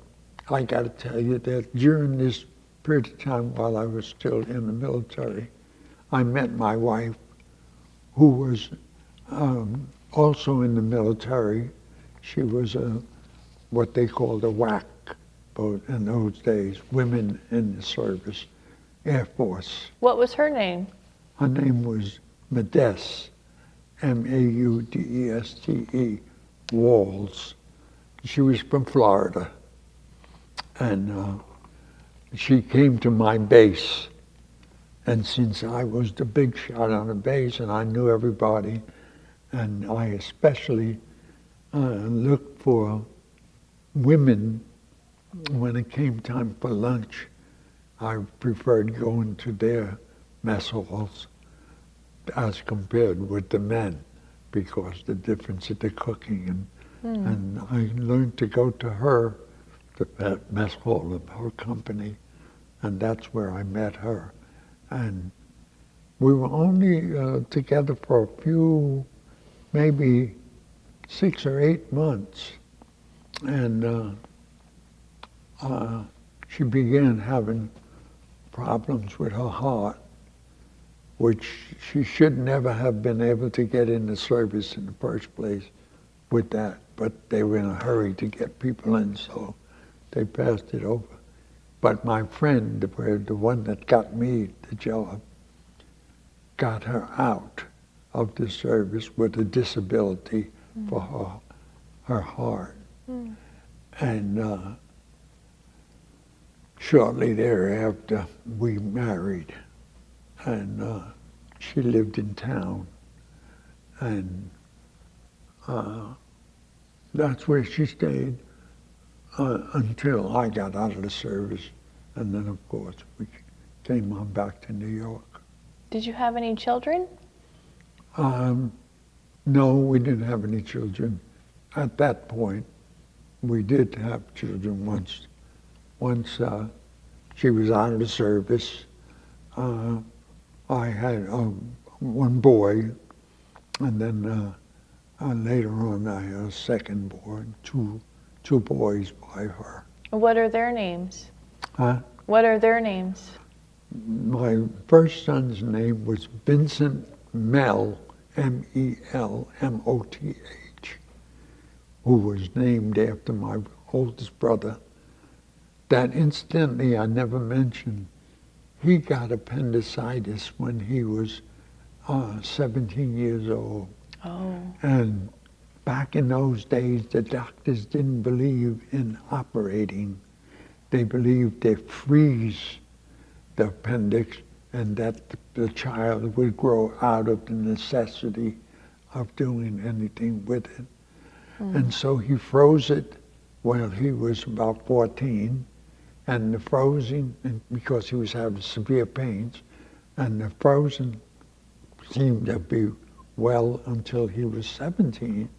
I got to tell you that during this period of time while I was still in the military, I met my wife, who was also in the military. She was what they called a WAC boat in those days, Women in the Service, Air Force.
What was her name?
Her name was Modeste, Maudeste, Walls. She was from Florida. And she came to my base. And since I was the big shot on the base and I knew everybody, and I especially looked for women when it came time for lunch, I preferred going to their mess halls as compared with the men, because the difference in the cooking. And I learned to go to her, the mess hall of her company, and that's where I met her. And we were only together for a few, maybe 6 or 8 months. And she began having problems with her heart, which she should never have been able to get in the service in the first place with that. But they were in a hurry to get people in, so they passed it over. But my friend, the one that got me the job, got her out of the service with a disability for her heart. And shortly thereafter, we married, and she lived in town, and that's where she stayed until I got out of the service, and then, of course, we came on back to New York.
Did you have any children?
No, we didn't have any children. At that point, we did have children once. Once she was out of the service, I had one boy, and then later on I had a second born, two boys by her.
What are their names?
Huh?
What are their names?
My first son's name was Vincent Melmoth, who was named after my oldest brother. That incidentally I never mentioned. He got appendicitis when he was 17 years old.
Oh.
And back in those days, the doctors didn't believe in operating. They believed they freeze the appendix and that the child would grow out of the necessity of doing anything with it. And so he froze it when he was about 14, and the frozen, because he was having severe pains, and the frozen seemed to be well until he was 17.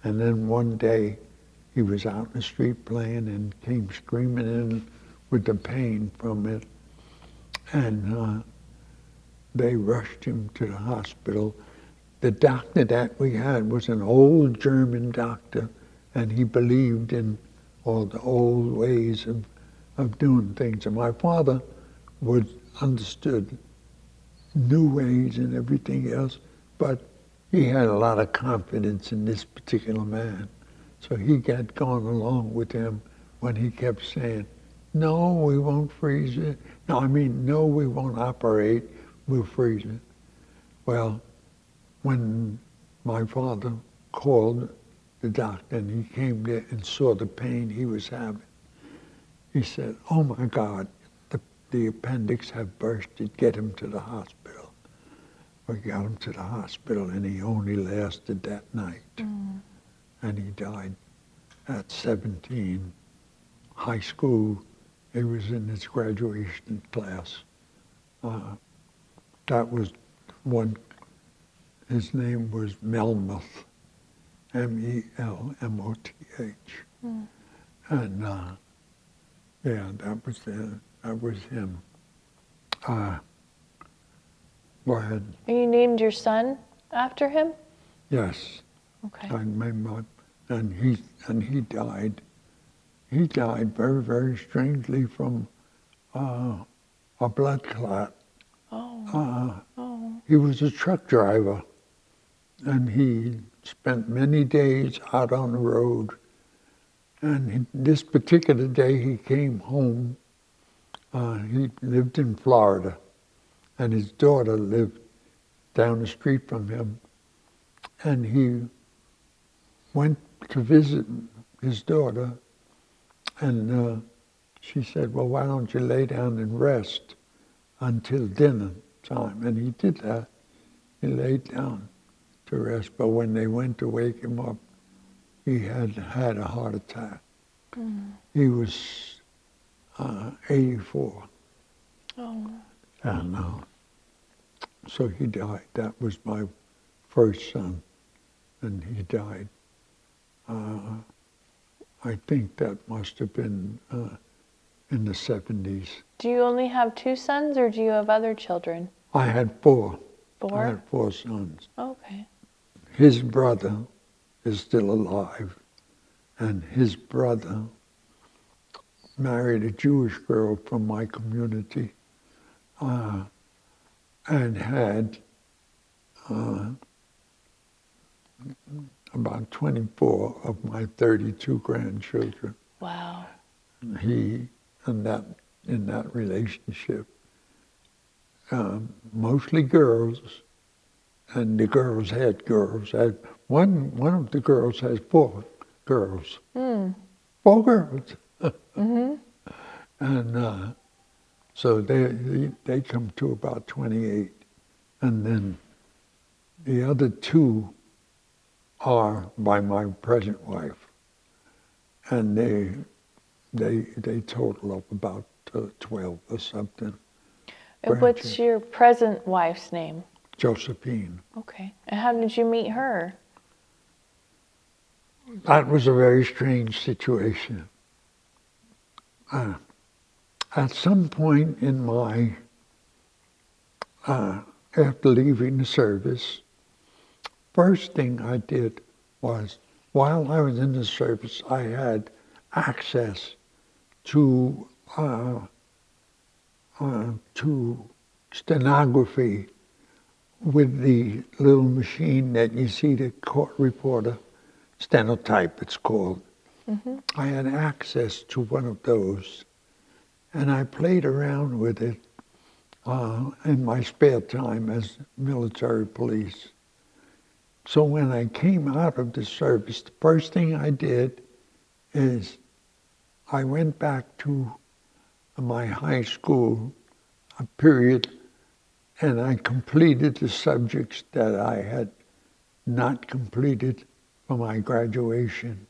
And then one day he was out in the street playing and came screaming in with the pain from it. And they rushed him to the hospital. The doctor that we had was an old German doctor, and he believed in all the old ways of doing things. And my father understood new ways and everything else, but he had a lot of confidence in this particular man. So he got gone along with him when he kept saying, no, we won't freeze it. No, we won't operate, we'll freeze it. Well, when my father called the doctor and he came there and saw the pain he was having, he said, oh my God, the appendix had bursted, get him to the hospital. We got him to the hospital and he only lasted that night. And he died at 17. High school, he was in his graduation class. That was one, his name was Melmoth, Melmoth. And yeah, that was him. Go ahead.
And you named your son after him?
Yes.
Okay.
And he died. He died very, very strangely from a blood clot.
Oh.
He was a truck driver, and he spent many days out on the road. And this particular day he came home. He lived in Florida, and his daughter lived down the street from him. And he went to visit his daughter, and she said, well, why don't you lay down and rest until dinner time? And he did that. He laid down to rest, but when they went to wake him up, he had had a heart attack. He was 84.
Oh.
And so he died. That was my first son, and he died. I think that must have been in the 70s.
Do you only have two sons, or do you have other children?
I had four.
Four?
I had four sons.
Okay.
His brother is still alive, and his brother married a Jewish girl from my community and had about 24 of my 32 grandchildren.
Wow.
He, in that relationship, mostly girls, and the girls had girls. One of the girls has four girls. 4 girls. And so they come to about 28. And then the other two are by my present wife. And they total up about 12 or something.
And what's your present wife's name?
Josephine.
Okay. And how did you meet her?
That was a very strange situation. At some point in my, after leaving the service, first thing I did was, while I was in the service, I had access to stenography with the little machine that you see the court reporter, stenotype it's called. Mm-hmm. I had access to one of those, and I played around with it in my spare time as military police. So when I came out of the service, the first thing I did is I went back to my high school period, and I completed the subjects that I had not completed for my graduation.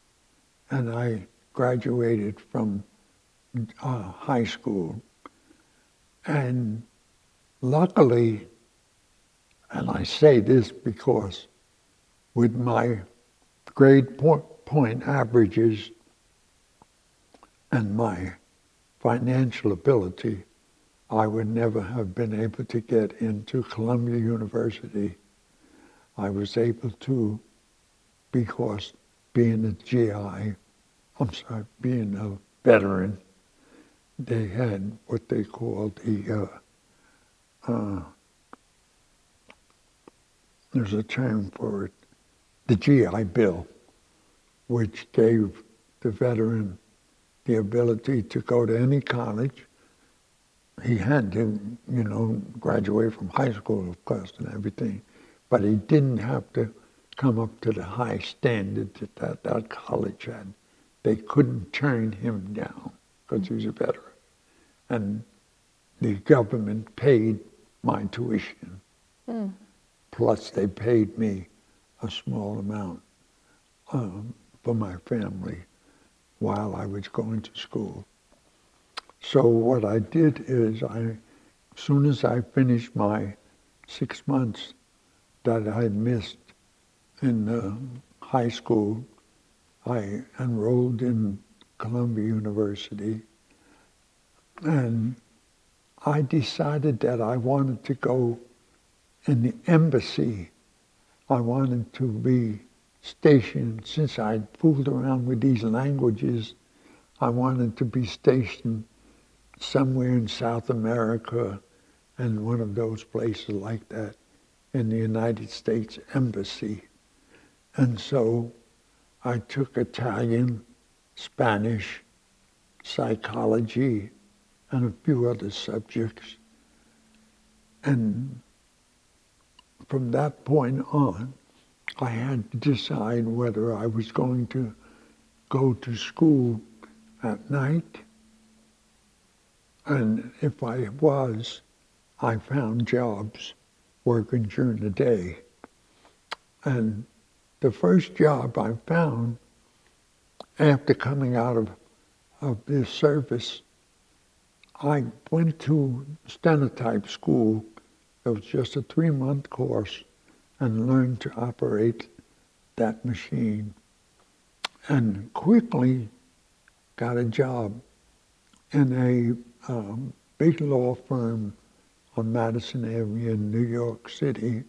And I graduated from high school. And luckily, and I say this because with my grade point averages and my financial ability, I would never have been able to get into Columbia University. I was able to because being a being a veteran, they had what they called there's a term for it, the GI Bill, which gave the veteran the ability to go to any college. He had to, graduate from high school, of course, and everything, but he didn't have to come up to the high standard that college had. They couldn't turn him down because he was a veteran. And the government paid my tuition. Mm. Plus they paid me a small amount for my family while I was going to school. So what I did is as soon as I finished my 6 months that I had missed in high school, I enrolled in Columbia University, and I decided that I wanted to go in the embassy. I wanted to be stationed, since I'd fooled around with these languages, I wanted to be stationed somewhere in South America and one of those places like that in the United States Embassy. And so I took Italian, Spanish, psychology, and a few other subjects. And from that point on, I had to decide whether I was going to go to school at night. And if I was, I found jobs working during the day. And the first job I found after coming out of this service, I went to stenotype school. It was just a 3-month course, and learned to operate that machine. And quickly got a job in a big law firm on Madison Avenue in New York City.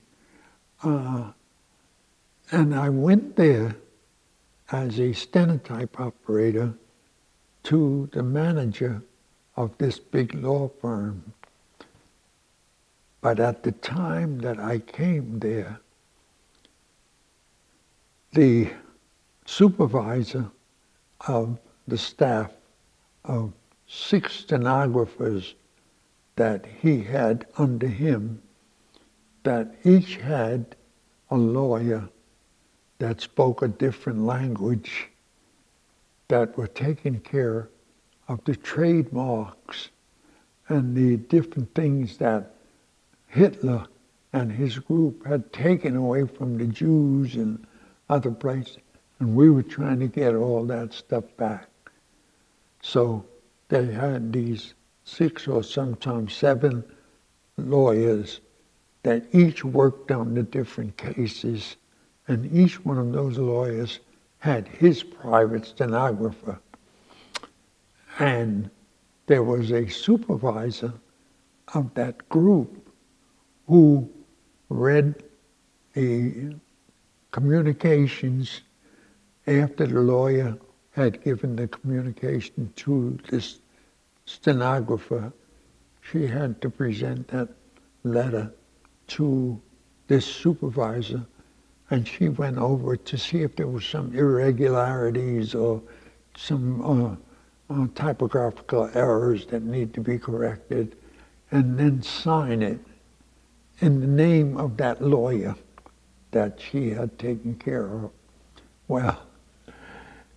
And I went there as a stenotype operator to the manager of this big law firm. But at the time that I came there, the supervisor of the staff of 6 stenographers that he had under him, that each had a lawyer that spoke a different language, that were taking care of the trademarks and the different things that Hitler and his group had taken away from the Jews and other places, and we were trying to get all that stuff back. So they had these 6 or sometimes 7 lawyers that each worked on the different cases, and each one of those lawyers had his private stenographer. And there was a supervisor of that group who read the communications after the lawyer had given the communication to this stenographer. She had to present that letter to this supervisor, and she went over to see if there was some irregularities or some typographical errors that need to be corrected, and then sign it in the name of that lawyer that she had taken care of. Well,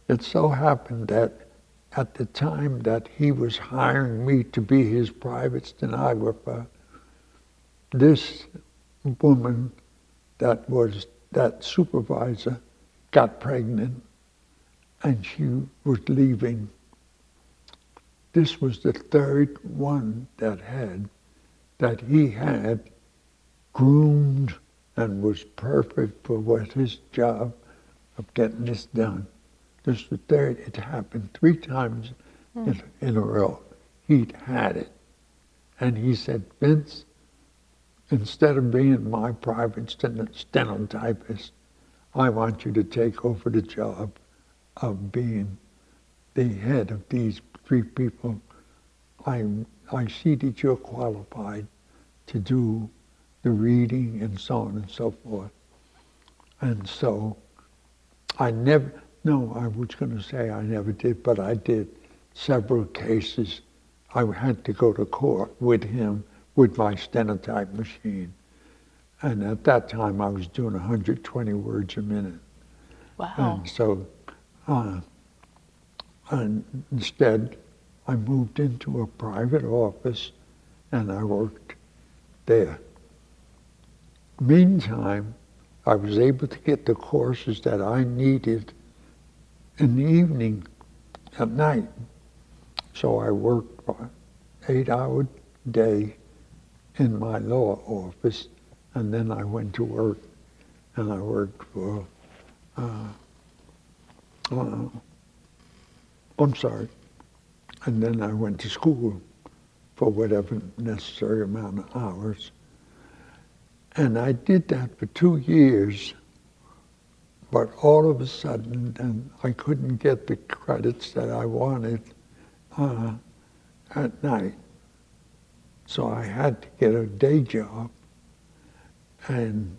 it so happened that at the time that he was hiring me to be his private stenographer, this woman that was that supervisor got pregnant, and she was leaving. This was the 3rd one that he had groomed and was perfect for what his job of getting this done. This was the 3rd. It happened 3 times in a row. He'd had it. And he said, Vince, instead of being my private stenotypist, I want you to take over the job of being the head of these 3 people. I see that you're qualified to do the reading and so on and so forth. And so I was going to say I never did, but I did several cases. I had to go to court with him with my stenotype machine. And at that time I was doing 120 words a minute.
Wow.
And so and instead I moved into a private office and I worked there. Meantime, I was able to get the courses that I needed in the evening, at night. So I worked an 8-hour day in my law office, and then I went to work, and I worked for, and then I went to school for whatever necessary amount of hours. And I did that for 2 years, but all of a sudden, then I couldn't get the credits that I wanted at night. So I had to get a day job. And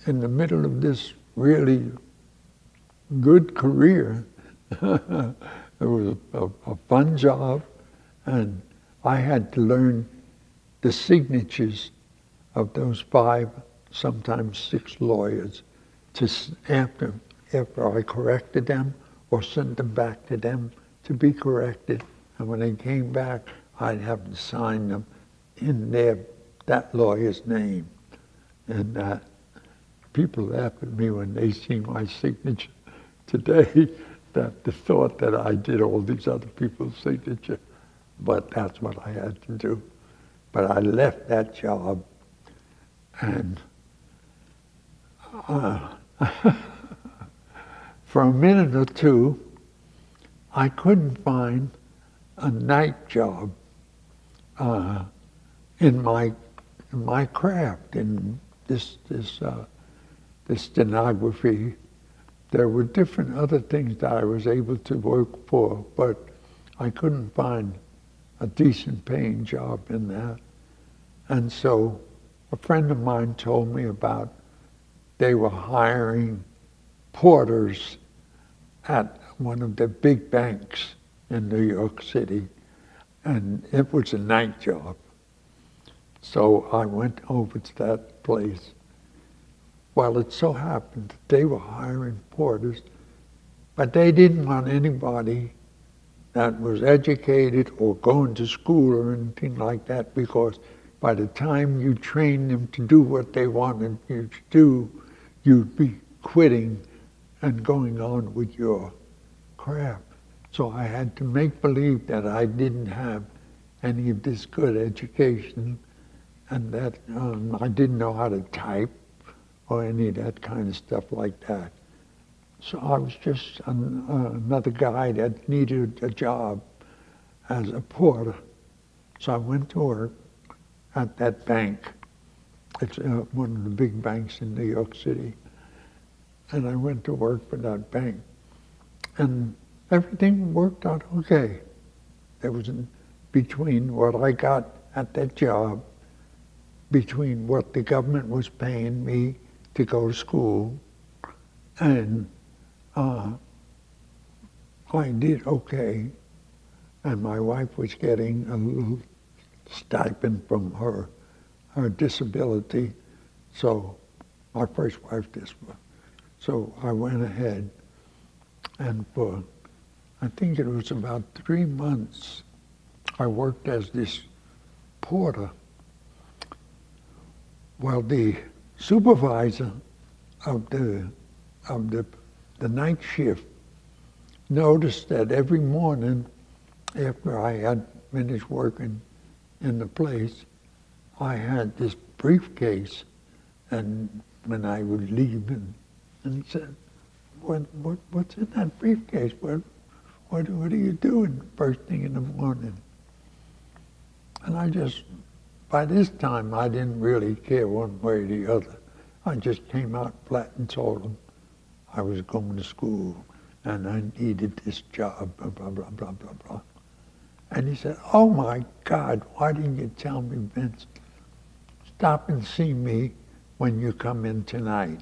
in the middle of this really good career, it was a fun job, and I had to learn the signatures of those 5, sometimes 6 lawyers, to after I corrected them or sent them back to them to be corrected. And when they came back, I'd have to sign them in that lawyer's name. And people laugh at me when they see my signature today, that the thought that I did all these other people's signature, but that's what I had to do. But I left that job, and for a minute or 2, I couldn't find a night job in my craft, in this stenography. There were different other things that I was able to work for, but I couldn't find a decent paying job in that. And so a friend of mine told me about, they were hiring porters at one of the big banks in New York City, and it was a night job. So I went over to that place. Well, it so happened that they were hiring porters, but they didn't want anybody that was educated or going to school or anything like that, because by the time you trained them to do what they wanted you to do, you'd be quitting and going on with your craft. So I had to make believe that I didn't have any of this good education, and that I didn't know how to type or any of that kind of stuff like that. So I was just another guy that needed a job as a porter. So I went to work at that bank. It's one of the big banks in New York City. And I went to work for that bank. And everything worked out okay. There was between what I got at that job, between what the government was paying me to go to school, and I did okay, and my wife was getting a little stipend from her disability. So my first wife, so I went ahead, and for I think it was about 3 months, I worked as this porter. Well, the supervisor of the night shift noticed that every morning after I had finished working in the place, I had this briefcase, and when I would leave, and said, what's in that briefcase? What are you doing first thing in the morning? And I just, by this time, I didn't really care one way or the other. I just came out flat and told them I was going to school and I needed this job, blah, blah, blah, blah, blah, blah. And he said, oh my God, why didn't you tell me, Vince? Stop and see me when you come in tonight.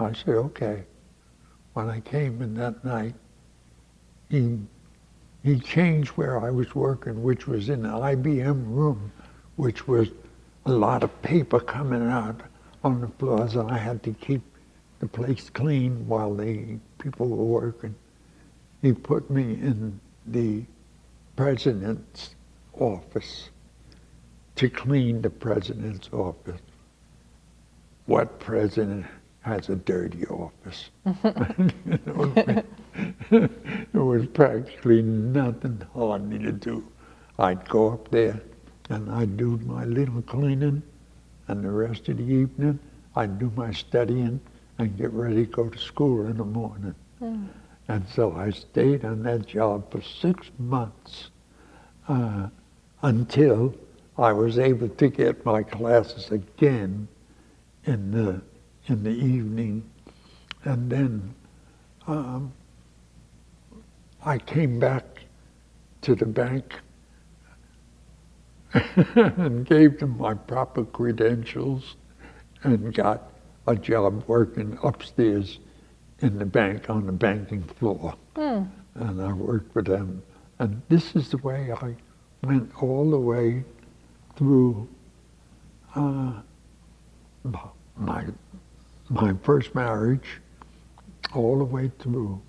I said, okay. When I came in that night, he changed where I was working, which was in the IBM room, which was a lot of paper coming out on the floors, and I had to keep the place clean while the people were working. He put me in the president's office to clean the president's office. What president has a dirty office? There was practically nothing hardly to do. I'd go up there and I'd do my little cleaning, and the rest of the evening I'd do my studying and get ready to go to school in the morning. And so I stayed on that job for 6 months until I was able to get my classes again in the evening. And then I came back to the bank and gave them my proper credentials and got a job working upstairs in the bank on the banking floor. And I worked for them. And this is the way I went all the way through my first marriage, all the way through.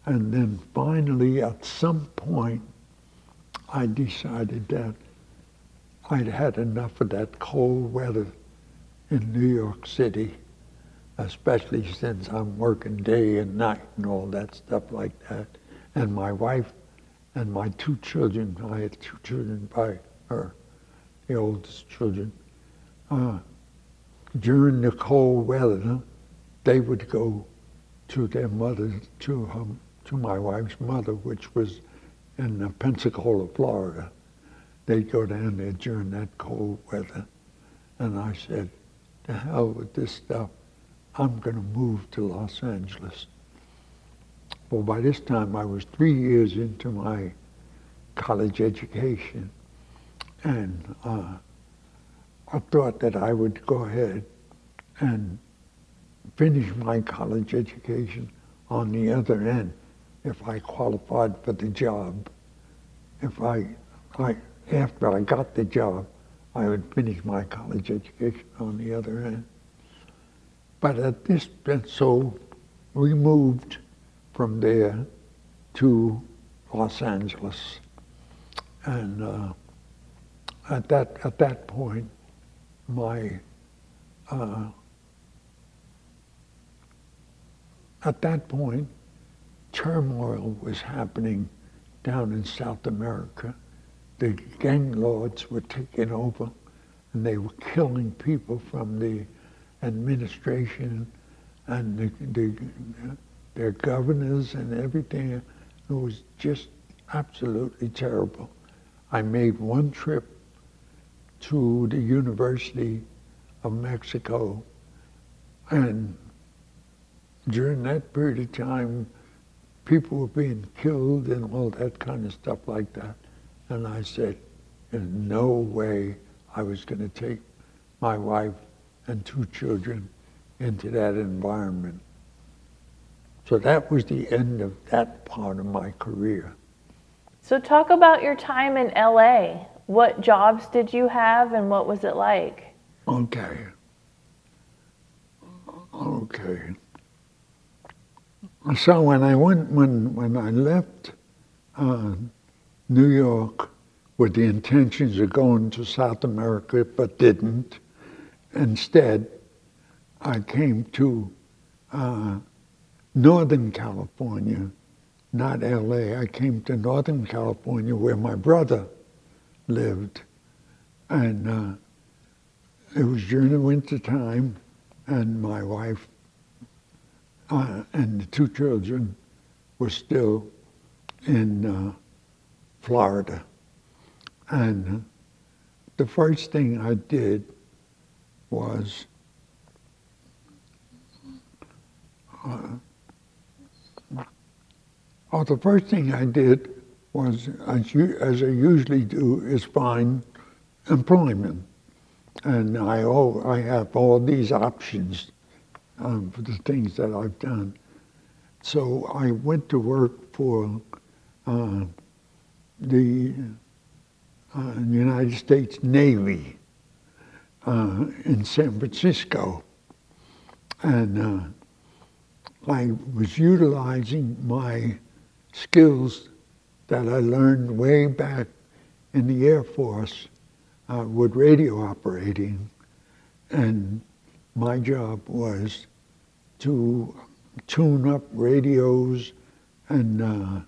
And then finally, at some point, I decided that I'd had enough of that cold weather in New York City, especially since I'm working day and night and all that stuff like that. And my wife and my 2 children, I had 2 children by her, the oldest children. During the cold weather, they would go to their mother, to my wife's mother, which was in Pensacola, Florida. They'd go down there during that cold weather. And I said, to hell with this stuff. I'm going to move to Los Angeles. Well, by this time, I was 3 years into my college education. And I thought that I would go ahead and finish my college education on the other end if I qualified for the job. After I got the job, I would finish my college education on the other end. But at this, so we moved from there to Los Angeles. And at that point, my turmoil was happening down in South America. The gang lords were taking over, and they were killing people from the administration and their governors and everything. It was just absolutely terrible. I made one trip to the University of Mexico, and during that period of time, people were being killed and all that kind of stuff like that. And I said, in no way I was going to take my wife and 2 children into that environment. So that was the end of that part of my career.
So talk about your time in LA. What jobs did you have and what was it like?
Okay. So when I left New York with the intentions of going to South America, but didn't, instead I came to Northern California, not LA. I came to Northern California where my brother lived, and it was during the winter time, and my wife and the 2 children were still in Florida. And the first thing I did was as I usually do, is find employment. And I have all these options for the things that I've done. So I went to work for the United States Navy in San Francisco. And I was utilizing my skills that I learned way back in the Air Force with radio operating. And my job was to tune up radios and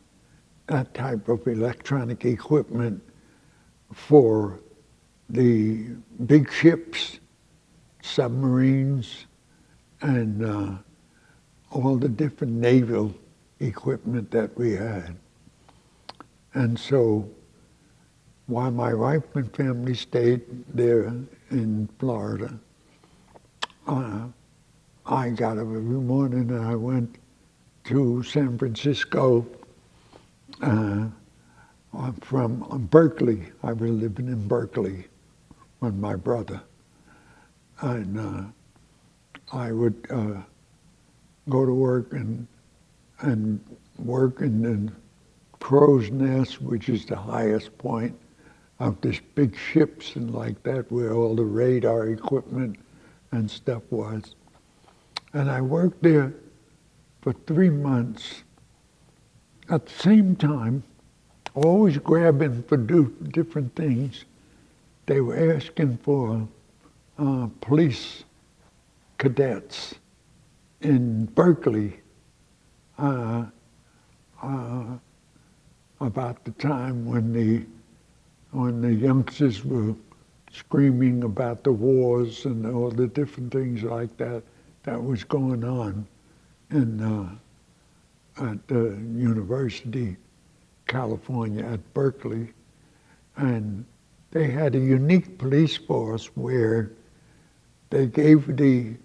that type of electronic equipment for the big ships, submarines, and all the different naval equipment that we had. And so while my wife and family stayed there in Florida, I got up every morning and I went to San Francisco from Berkeley. I was living in Berkeley with my brother. And I would go to work and work in the crow's nest, which is the highest point of this big ships and like that, where all the radar equipment and stuff was. And I worked there for 3 months. At the same time, always grabbing for different things. They were asking for police cadets in Berkeley about the time when the youngsters were screaming about the wars and all the different things like that was going on at the University, California at Berkeley. And they had a unique police force where they gave the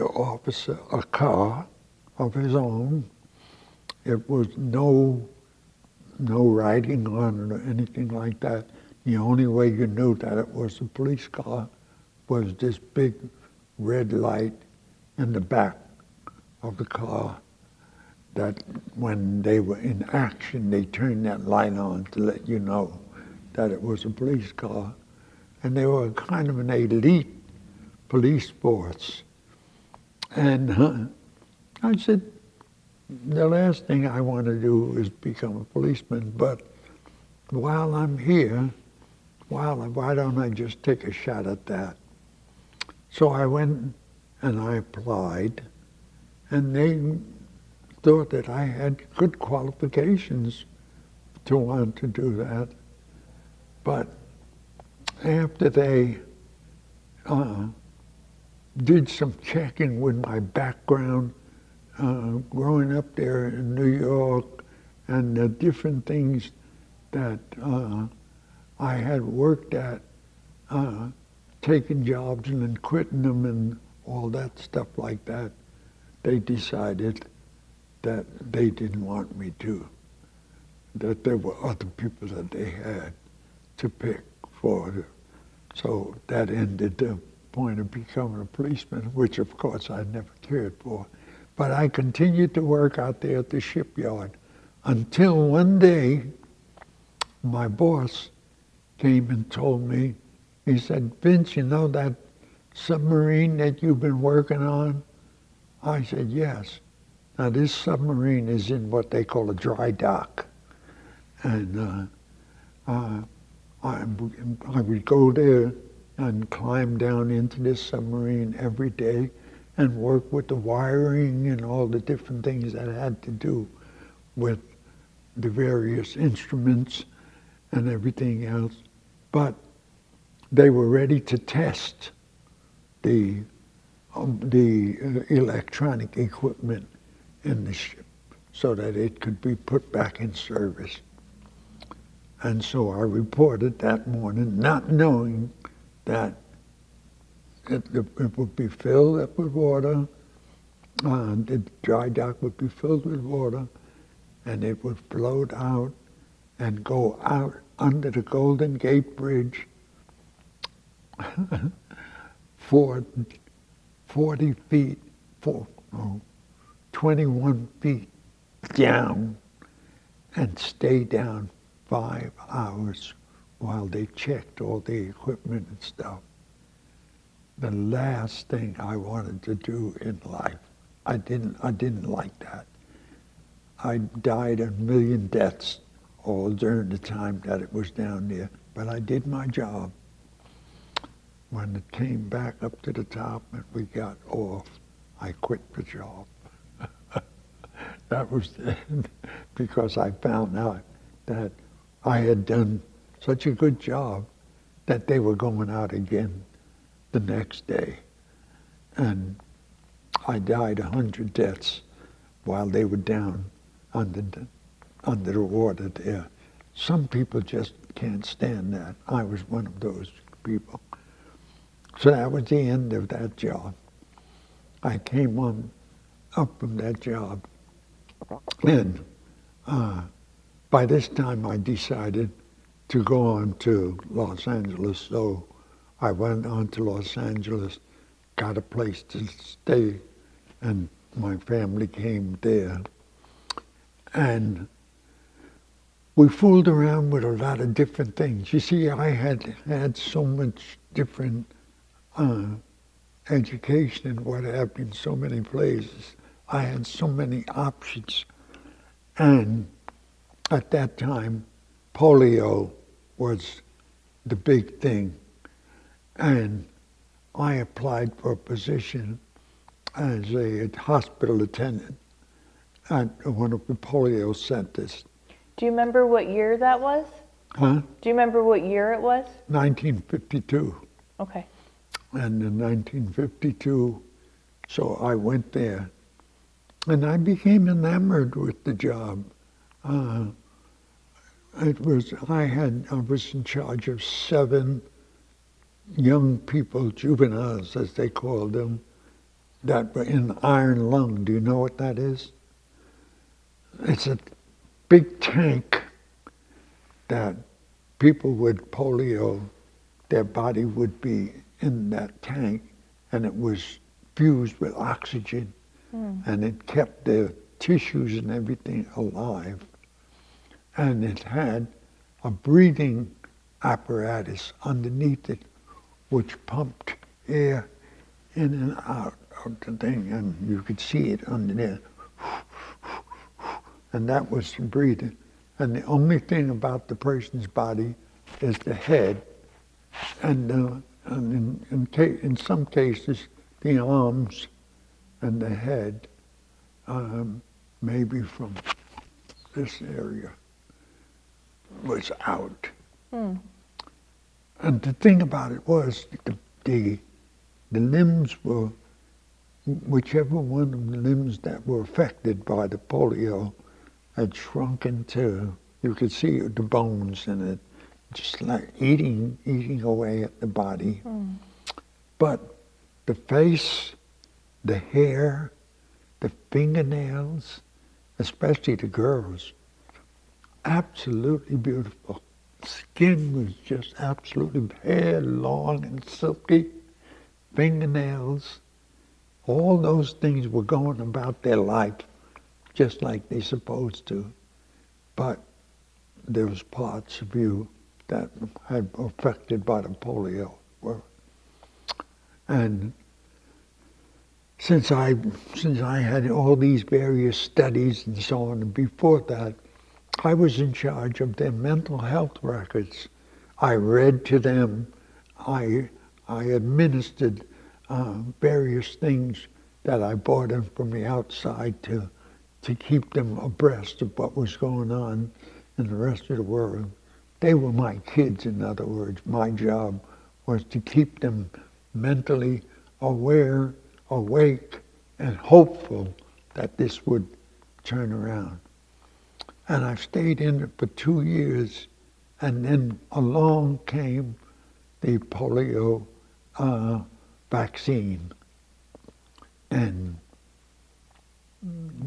officer a car of his own. It was no writing on it or anything like that. The only way you knew that it was a police car was this big red light in the back of the car, that when they were in action, they turned that light on to let you know that it was a police car. And they were kind of an elite police force. And I said, the last thing I want to do is become a policeman, but while I'm here, why don't I just take a shot at that? So I went and I applied, and they thought that I had good qualifications to want to do that. But after they did some checking with my background, growing up there in New York, and the different things that I had worked at, taking jobs and then quitting them and all that stuff like that, they decided that they didn't want me to, that there were other people that they had to pick for. So that ended the point of becoming a policeman, which of course I never cared for. But I continued to work out there at the shipyard until one day my boss came and told me, he said, "Vince, you know that submarine that you've been working on?" I said, "Yes." Now this submarine is in what they call a dry dock. And I would go there and climb down into this submarine every day and work with the wiring and all the different things that had to do with the various instruments and everything else. But they were ready to test the electronic equipment in the ship so that it could be put back in service. And so I reported that morning, not knowing that it would be filled up with water, the dry dock would be filled with water, and it would float out and go out under the Golden Gate Bridge for 40 feet, 21 feet down, and stay down 5 hours while they checked all the equipment and stuff. The last thing I wanted to do in life. I didn't like that. I died a million deaths all during the time that it was down there, but I did my job. When it came back up to the top and we got off, I quit the job. That was because I found out that I had done such a good job that they were going out again the next day. And I died 100 deaths while they were down under the water there. Some people just can't stand that. I was one of those people. So that was the end of that job. I came on up from that job. And by this time I decided to go on to Los Angeles. So I went on to Los Angeles, got a place to stay, and my family came there. And we fooled around with a lot of different things. You see, I had so much different education and what have you in so many places. I had so many options. And at that time, polio was the big thing. And I applied for a position as a hospital attendant at one of the polio centers.
Do you remember what year that was?
Huh?
Do you remember what year it was?
1952.
Okay.
And in 1952, so I went there. And I became enamored with the job. I was in charge of 7 young people, juveniles as they called them, that were in iron lung. Do you know what that is? It's a big tank that people with polio, their body would be in that tank, and it was fused with oxygen, and it kept their tissues and everything alive. And it had a breathing apparatus underneath it, which pumped air in and out of the thing, and you could see it under there. and that was breathing. And the only thing about the person's body is the head, and in some cases, the arms and the head, maybe from this area, was out. And the thing about it was the limbs were, whichever one of the limbs that were affected by the polio had shrunk into, you could see the bones in it, just like eating away at the body. But the face, the hair, the fingernails, especially the girls, absolutely beautiful. Skin was just absolutely, hair long and silky, fingernails, all those things were going about their life just like they're supposed to. But there was parts of you that had affected by the polio. And since I had all these various studies and so on, and before that, I was in charge of their mental health records. I read to them, I administered various things that I brought in from the outside to keep them abreast of what was going on in the rest of the world. They were my kids, in other words. My job was to keep them mentally aware, awake, and hopeful that this would turn around. And I stayed in it for 2 years, and then along came the polio vaccine. And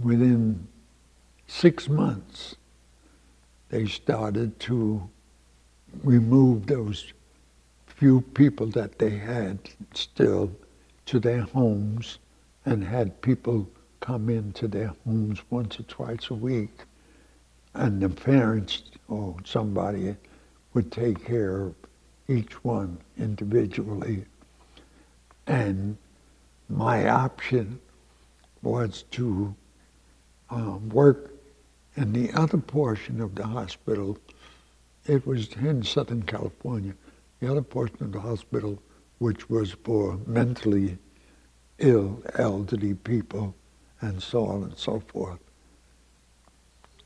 within 6 months, they started to remove those few people that they had still to their homes, and had people come into their homes once or twice a week. And the parents or somebody would take care of each one individually. And my option was to work in the other portion of the hospital. It was in Southern California. The other portion of the hospital, which was for mentally ill, elderly people, and so on and so forth.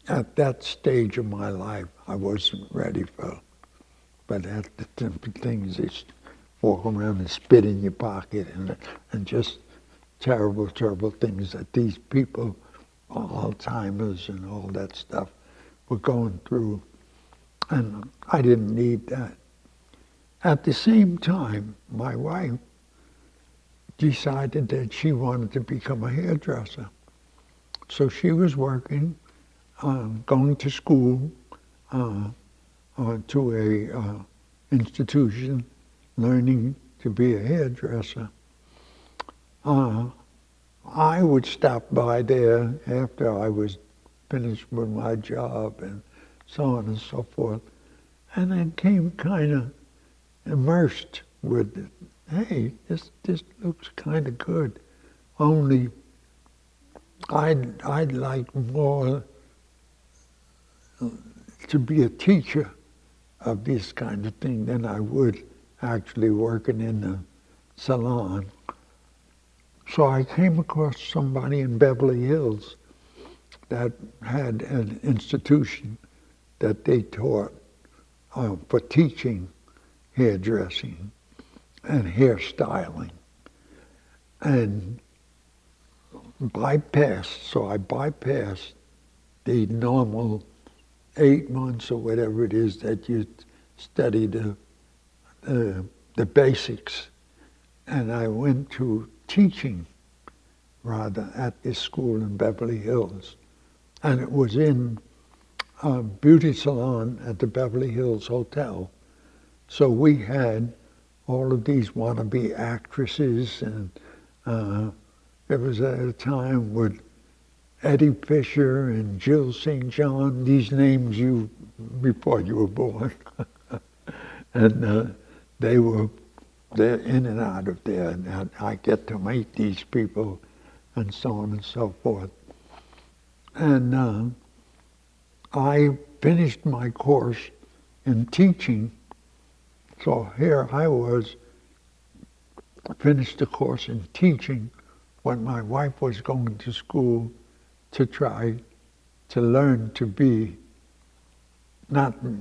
At that stage of my life, I wasn't ready for, but at the things that walk around and spit in your pocket and just terrible, terrible things that these people, Alzheimer's and all that stuff, were going through. And I didn't need that. At the same time, my wife decided that she wanted to become a hairdresser. So she was working, going to school, to a institution, learning to be a hairdresser. I would stop by there after I was finished with my job and so on and so forth, and I came kind of immersed with it. Hey, this looks kind of good. Only I'd like more to be a teacher of this kind of thing than I would actually working in the salon. So I came across somebody in Beverly Hills that had an institution that they taught for teaching hairdressing and hairstyling. And I bypassed the normal 8 months or whatever it is that you study the basics. And I went to teaching, rather, at this school in Beverly Hills. And it was in a beauty salon at the Beverly Hills Hotel. So we had all of these wannabe actresses, and there was at a time with Eddie Fisher and Jill St. John, these names you, before you were born. And they're in and out of there, and I get to meet these people and so on and so forth. And I finished my course in teaching. So here I was, finished the course in teaching when my wife was going to school to try to learn to be,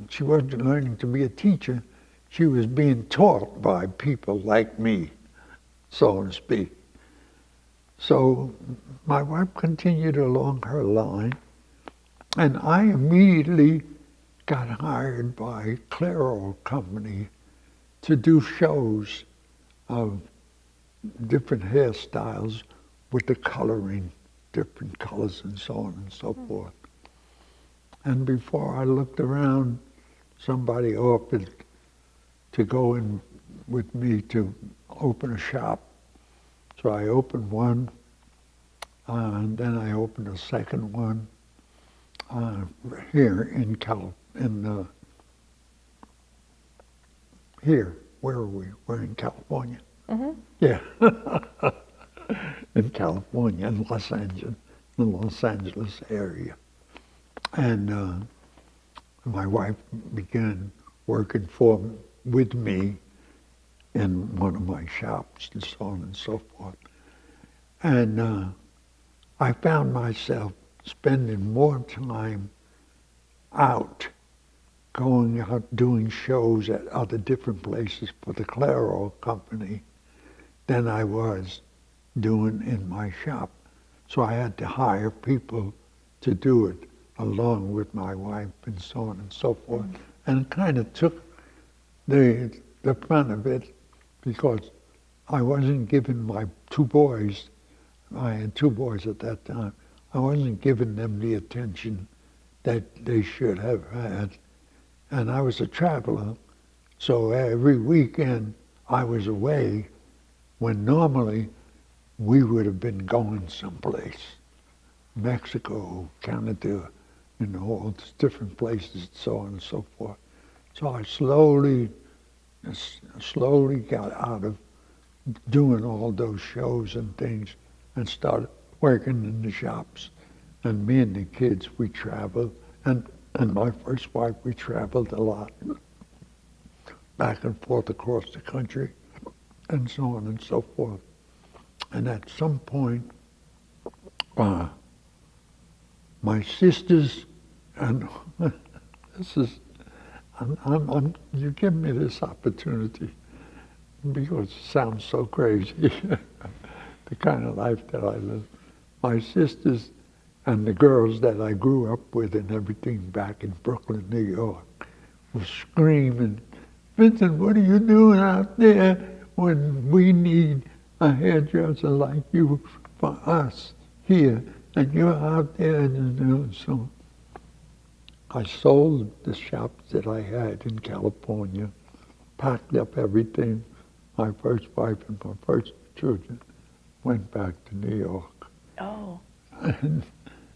she wasn't learning to be a teacher, she was being taught by people like me, so to speak. So my wife continued along her line, and I immediately got hired by Clairol Company to do shows of different hairstyles with the coloring, different colors and so on and so forth. And before I looked around, somebody offered to go in with me to open a shop. So I opened one, and then I opened a second one here in here, where are we? We're in California.
Mm-hmm.
Yeah, in California, in Los Angeles, the Los Angeles area. And my wife began working with me in one of my shops and so on and so forth. And I found myself spending more time out, going out doing shows at other different places for the Clairol Company than I was doing in my shop. So I had to hire people to do it along with my wife and so on and so forth. And it kind of took the fun of it because I wasn't giving my two boys, I had two boys at that time, I wasn't giving them the attention that they should have had. And I was a traveler, so every weekend I was away when normally we would have been going someplace. Mexico, Canada, all these different places, so on and so forth. So I slowly got out of doing all those shows and things and started working in the shops. And me and the kids, we traveled. And my first wife, we traveled a lot, back and forth across the country, and so on and so forth. And at some point, my sisters, and this is, you give me this opportunity because it sounds so crazy, the kind of life that I live. My sisters and the girls that I grew up with and everything back in Brooklyn, New York, were screaming, "Vincent, what are you doing out there when we need a hairdresser like you for us here, and you're out there?" And so I sold the shops that I had in California, packed up everything. My first wife and my first children went back to New York.
Oh.
And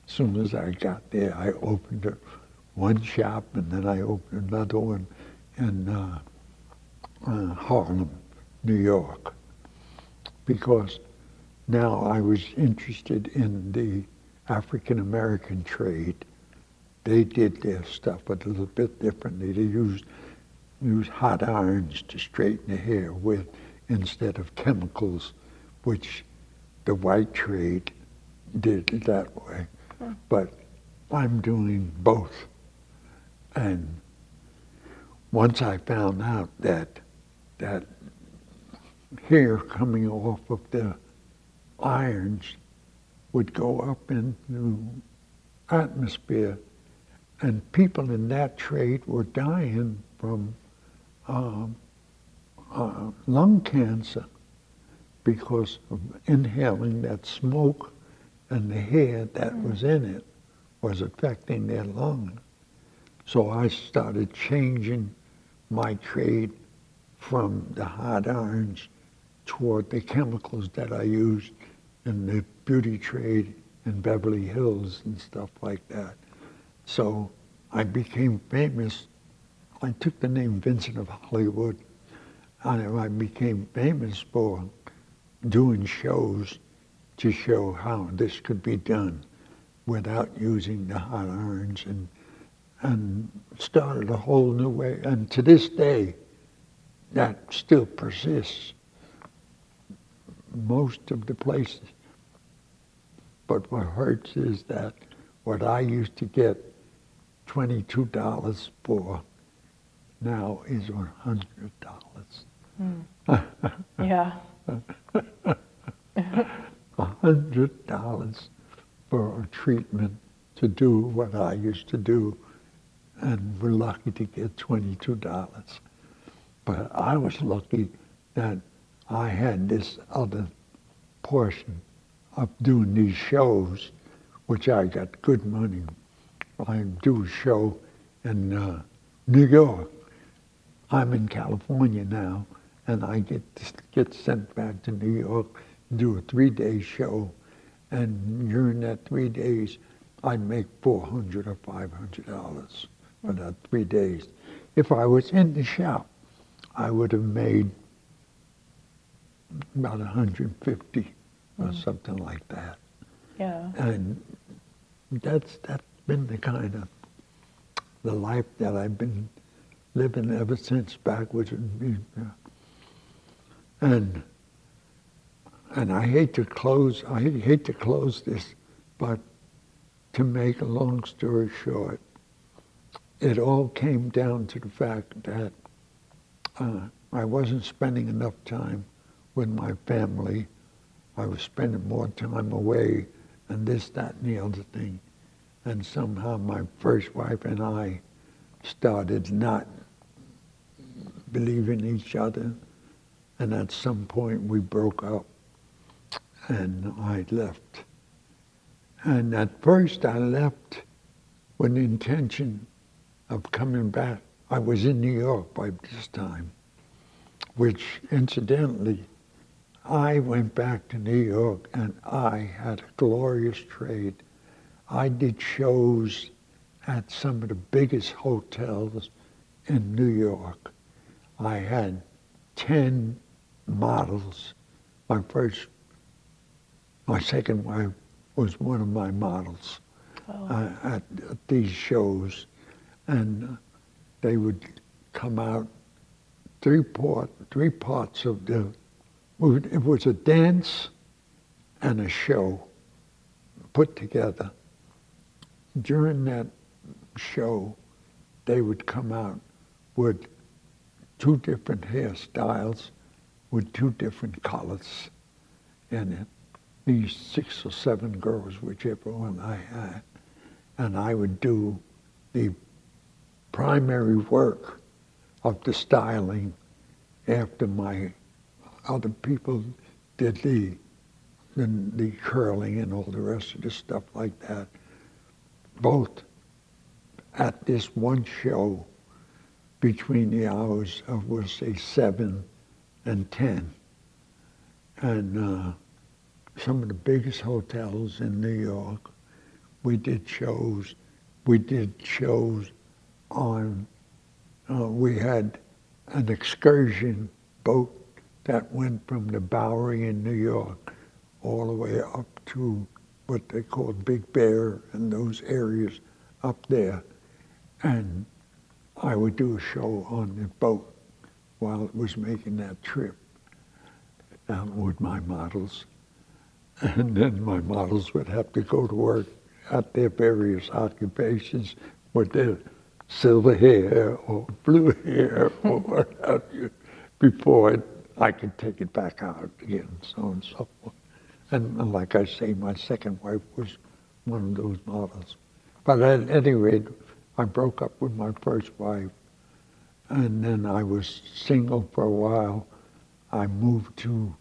as soon as I got there, I opened one shop, and then I opened another one in Harlem, New York, because now I was interested in the African American trade. They did their stuff a little bit differently. They used hot irons to straighten the hair with instead of chemicals, which the white trade did it that way. But I'm doing both. And once I found out that hair coming off of the irons would go up into atmosphere, and people in that trade were dying from lung cancer because of inhaling that smoke, and the hair that was in it was affecting their lungs. So I started changing my trade from the hot irons toward the chemicals that I used in the beauty trade in Beverly Hills and stuff like that. So I became famous. I took the name Vincent of Hollywood, and I became famous for doing shows to show how this could be done without using the hot irons and started a whole new way. And to this day, that still persists, most of the places. But what hurts is that what I used to get $22 for now is $100.
Yeah.
$100 for a treatment to do what I used to do, and we're lucky to get $22. But I was lucky that I had this other portion of doing these shows, which I got good money. I do a show in New York. I'm in California now, and I get sent back to New York, do a 3-day show, and during that 3 days, I'd make $400 or $500 for that 3 days. If I was in the shop, I would have made about 150 or something like that.
Yeah.
And that's been the kind of the life that I've been living ever since backwards and I hate to close this, but to make a long story short, it all came down to the fact that I wasn't spending enough time with my family. I was spending more time away and this, that, and the other thing. And somehow my first wife and I started not believing each other. And at some point we broke up and I left. And at first I left with the intention of coming back. I was in New York by this time, which incidentally, I went back to New York and I had a glorious trade. I did shows at some of the biggest hotels in New York. I had 10 models. My second wife was one of my models at these shows. And they would come out three parts of it was a dance and a show put together. During that show, they would come out with 2 different hairstyles with 2 different colors in it. These 6 or 7 girls, whichever one I had. And I would do the primary work of the styling after my other people did the curling and all the rest of the stuff like that. Both at this one show between the hours of, we'll say, 7 and 10. And some of the biggest hotels in New York, we did shows. We did shows on, we had an excursion boat that went from the Bowery in New York all the way up to what they called Big Bear and those areas up there. And I would do a show on the boat while it was making that trip down with my models. And then my models would have to go to work at their various occupations with their silver hair or blue hair or what have you, before I could take it back out again, so on and so forth. And like I say, my second wife was one of those models. But at any rate, I broke up with my first wife, and then I was single for a while. I moved to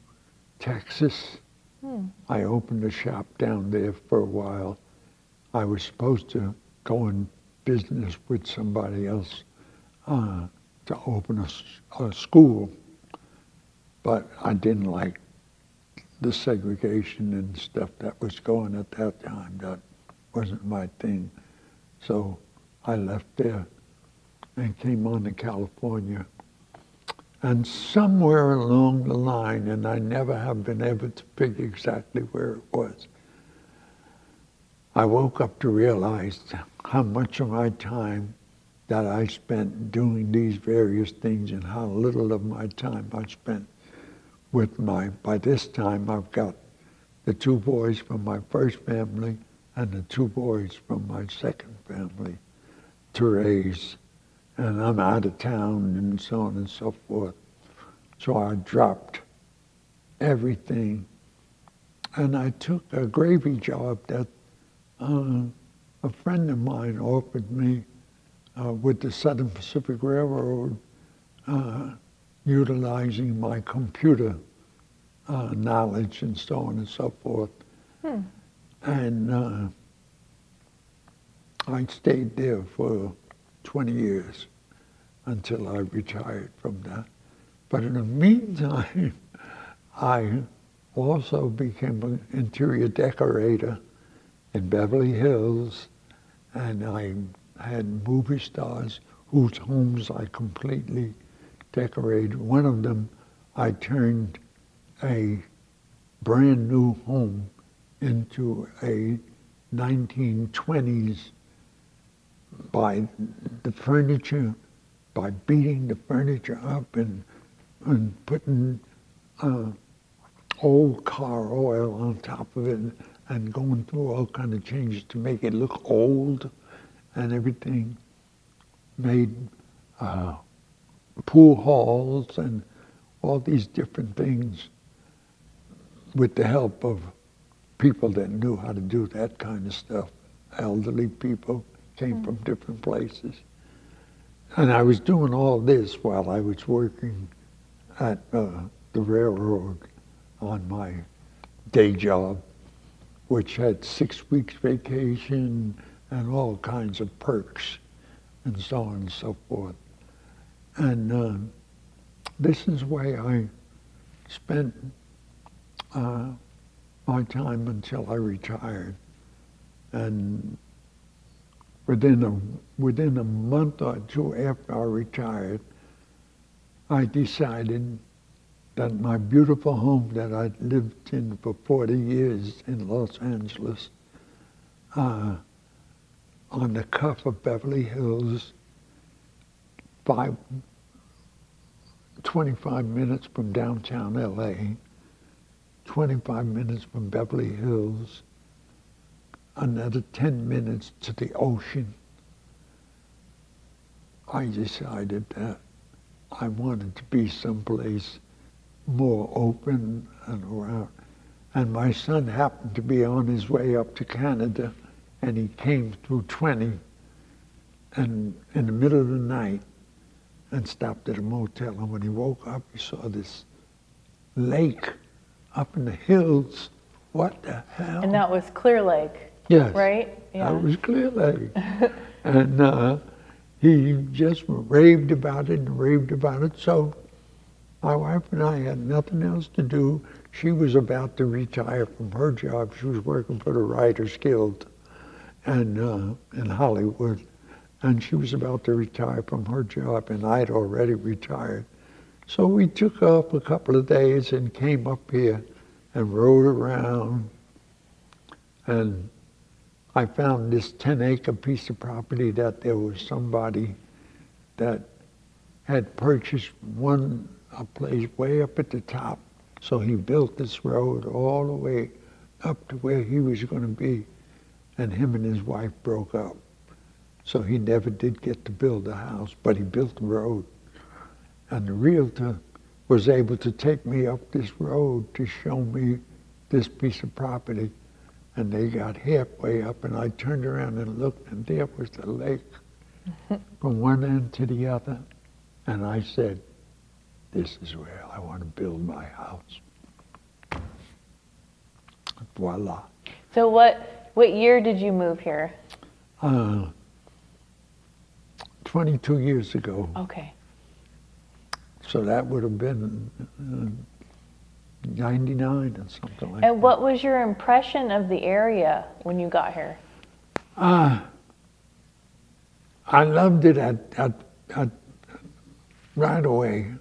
Texas. I opened a shop down there for a while. I was supposed to go in business with somebody else to open a school, but I didn't like the segregation and stuff that was going at that time. That wasn't my thing. So I left there and came on to California. And somewhere along the line, and I never have been able to figure exactly where it was, I woke up to realize how much of my time that I spent doing these various things and how little of my time I spent with by this time I've got the two boys from my first family and the two boys from my second family to raise. And I'm out of town and so on and so forth. So I dropped everything. And I took a gravy job that a friend of mine offered me with the Southern Pacific Railroad, utilizing my computer knowledge and so on and so forth. And I stayed there for 20 years until I retired from that. But in the meantime, I also became an interior decorator in Beverly Hills, and I had movie stars whose homes I completely decorated. One of them, I turned a brand new home into a 1920s by the furniture, by beating the furniture up and putting old car oil on top of it and going through all kind of changes to make it look old and everything. Made pool halls and all these different things with the help of people that knew how to do that kind of stuff. Elderly people came from different places. And I was doing all this while I was working at the railroad on my day job, which had 6 weeks vacation and all kinds of perks and so on and so forth. And this is where I spent my time until I retired. And within a month or two after I retired, I decided that my beautiful home that I'd lived in for 40 years in Los Angeles, on the cuff of Beverly Hills, 25 minutes from downtown LA, 25 minutes from Beverly Hills, another 10 minutes to the ocean. I decided that I wanted to be someplace more open and around. And my son happened to be on his way up to Canada, and he came through 20 and in the middle of the night and stopped at a motel. And when he woke up, he saw this lake up in the hills. What the hell?
And that was Clear Lake.
Yes.
Right? Yeah.
That was Clear Lake. And he just raved about it and raved about it. So my wife and I had nothing else to do. She was about to retire from her job. She was working for the Writers Guild and in Hollywood. And she was about to retire from her job, and I'd already retired. So we took off a couple of days and came up here and rode around. And I found this 10-acre piece of property that there was somebody that had purchased a place way up at the top. So he built this road all the way up to where he was going to be, and him and his wife broke up. So he never did get to build a house, but he built the road. And the realtor was able to take me up this road to show me this piece of property. And they got halfway up, and I turned around and looked, and there was the lake from one end to the other. And I said, this is where I want to build my house. Voila.
So what year did you move here?
22 years ago.
Okay.
So that would have been 99 or something like that.
And what was your impression of the area when you got here?
I loved it at right away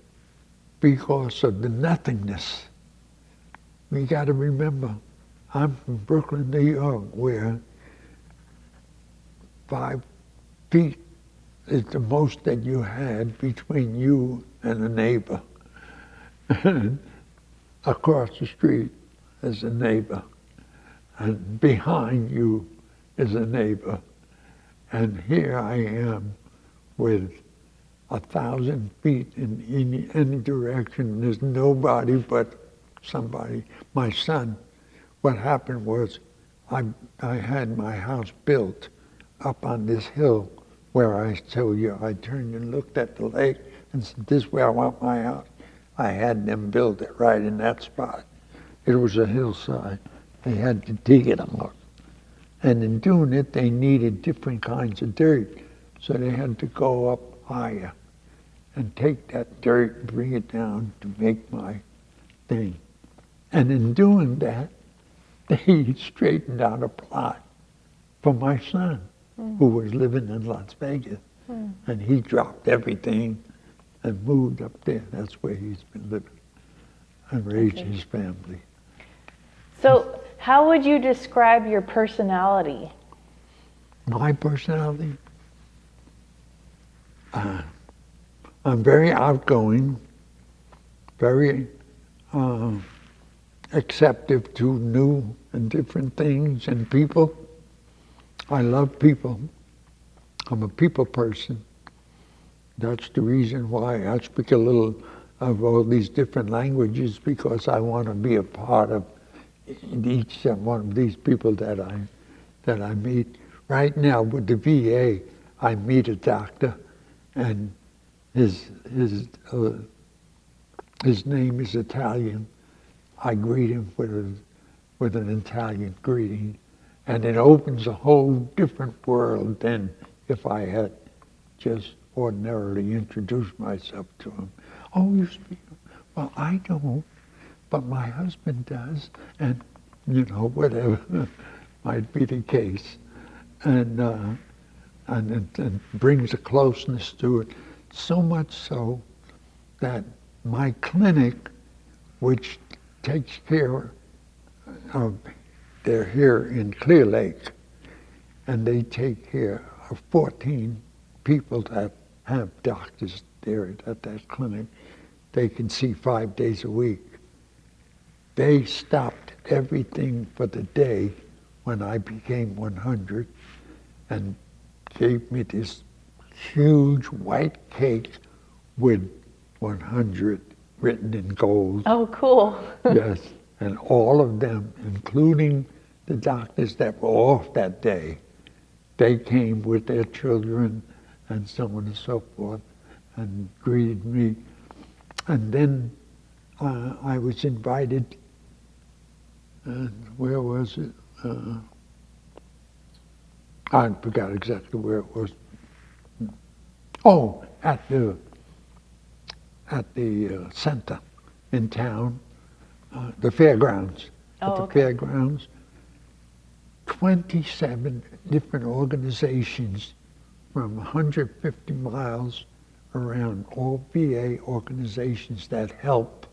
because of the nothingness. We got to remember, I'm from Brooklyn, New York, where 5 feet is the most that you had between you and a neighbor. And across the street is a neighbor. And behind you is a neighbor. And here I am with 1,000 feet in any direction. There's nobody but somebody. My son, what happened was I had my house built up on this hill where I told you I turned and looked at the lake and said, this is where I want my house. I had them build it right in that spot. It was a hillside. They had to dig it out. And in doing it, they needed different kinds of dirt. So they had to go up higher and take that dirt and bring it down to make my thing. And in doing that, they straightened out a plot for my son, who was living in Las Vegas. And he dropped everything and moved up there. That's where he's been living and raised his family.
So how would you describe your personality?
My personality? I'm very outgoing, very acceptive to new and different things and people. I love people. I'm a people person. That's the reason why I speak a little of all these different languages, because I want to be a part of each one of these people that I meet. Right now with the VA, I meet a doctor, and his name is Italian. I greet him with an Italian greeting, and it opens a whole different world than if I had just ordinarily introduced myself to him. Oh, you speak? Well, I don't, but my husband does, and whatever might be the case, and it brings a closeness to it. So much so that my clinic, which takes care of, they're here in Clear Lake, and they take care of 14 people that have doctors there at that clinic. They can see 5 days a week. They stopped everything for the day when I became 100 and gave me this huge white cake with 100 written in gold.
Oh, cool.
Yes, and all of them, including the doctors that were off that day, they came with their children and so on and so forth and greeted me. And then I was invited, and where was it? I forgot exactly where it was. Oh, at the center in town, the fairgrounds. At the fairgrounds, 27 different organizations from 150 miles around, all VA organizations that help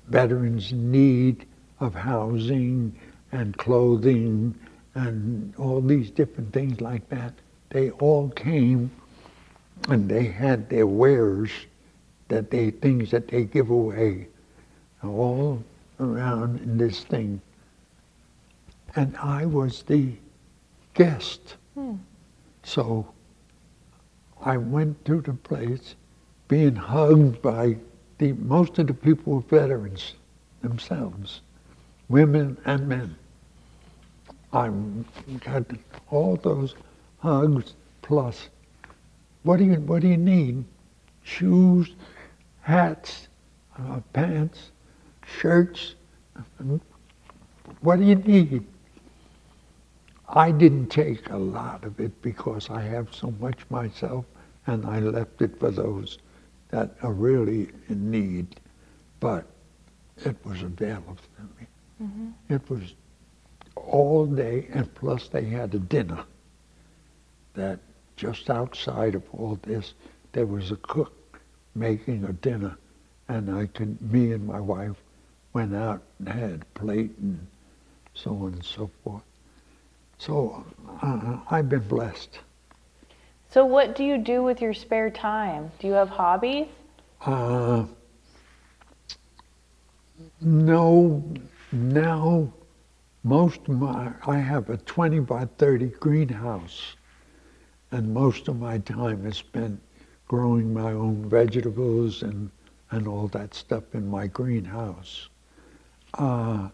veterans in need of housing and clothing and all these different things like that. They all came and they had their wares, things that they give away, all around in this thing. And I was the guest. So I went to the place being hugged by most of the people were veterans themselves, women and men. I got all those hugs plus, what do you need? Shoes, hats, pants, shirts. What do you need? I didn't take a lot of it because I have so much myself, and I left it for those that are really in need. But it was available to me. Mm-hmm. It was all day, and plus they had a dinner that just outside of all this, there was a cook making a dinner, and me and my wife went out and had a plate and so on and so forth. So I've been blessed.
So what do you do with your spare time? Do you have hobbies?
Uh, no, now I have a 20 by 30 greenhouse, and most of my time is spent growing my own vegetables and all that stuff in my greenhouse. But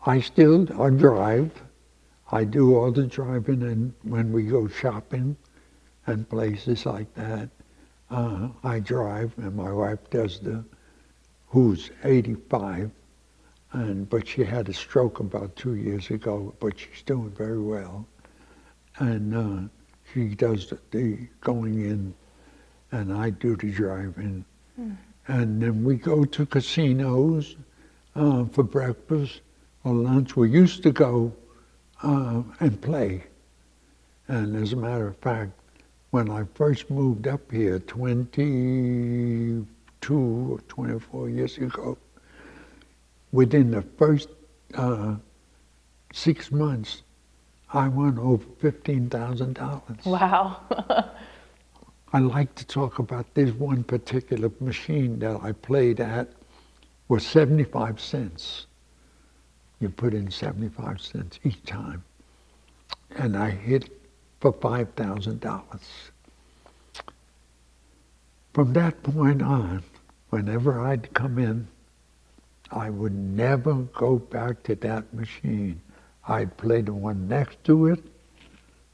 I drive. I do all the driving, and when we go shopping and places like that, I drive, and my wife does who's 85, but she had a stroke about 2 years ago, but she's doing very well. And she does the going in, and I do the driving. And then we go to casinos for breakfast or lunch. We used to go and play. And as a matter of fact, when I first moved up here 22 or 24 years ago, within the first 6 months, I won over $15,000.
Wow.
I like to talk about this one particular machine that I played at was 75 cents. You put in 75 cents each time. And I hit for $5,000. From that point on, whenever I'd come in, I would never go back to that machine. I'd play the one next to it,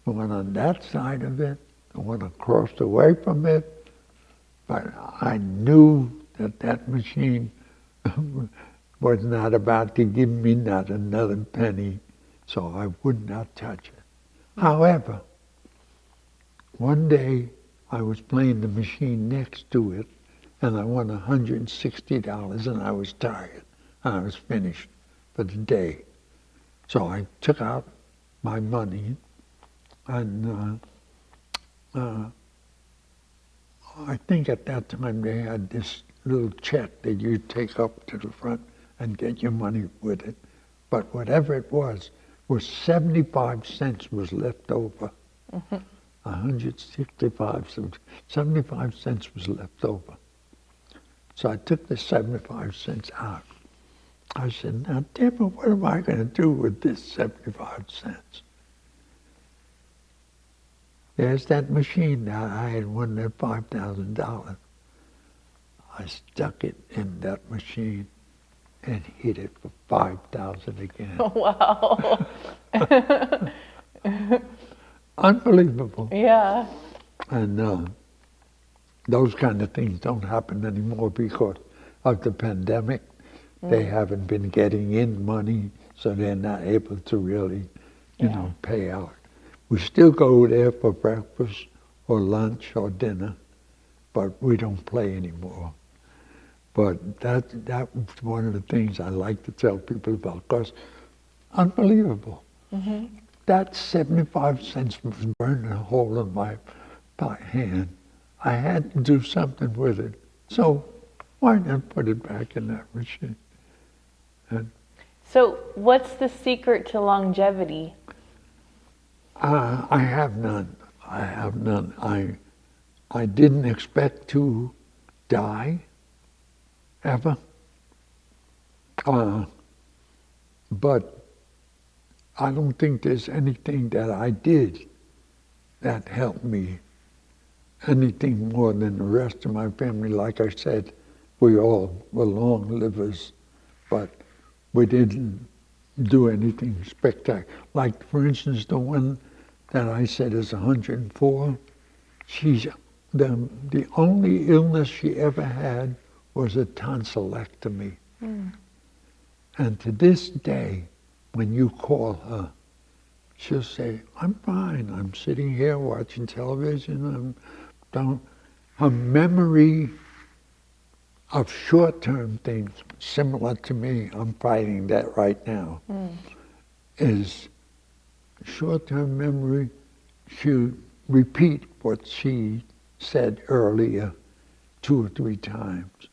the one on that side of it, the one across away from it. But I knew that that machine was not about to give me not another penny, so I would not touch it. However, one day I was playing the machine next to it, and I won $160, and I was tired, and I was finished for the day. So I took out my money, and I think at that time they had this little check that you take up to the front and get your money with it. But whatever it was 75 cents was left over. 165 cents, 75 cents was left over. So I took the 75 cents out. I said, now, Deborah, what am I going to do with this 75 cents? There's that machine that I had won that $5,000. I stuck it in that machine and hit it for 5,000 again.
Wow.
Unbelievable.
Yeah.
And those kind of things don't happen anymore because of the pandemic. They haven't been getting in money, so they're not able to really, you know, pay out. We still go there for breakfast or lunch or dinner, but we don't play anymore. But that was one of the things I like to tell people about, because unbelievable. That 75 cents was burning a hole in my hand. I had to do something with it. So why not put it back in that machine? And
So what's the secret to longevity?
I have none. I have none. I didn't expect to die ever. But I don't think there's anything that I did that helped me anything more than the rest of my family. Like I said, we all were long livers, but we didn't do anything spectacular. Like, for instance, the one that I said is 104, the only illness she ever had was a tonsillectomy. And to this day, when you call her, she'll say, I'm fine, I'm sitting here watching television, her memory of short-term things, similar to me, I'm fighting that right now, is short-term memory. She'll repeat what she said earlier 2 or 3 times.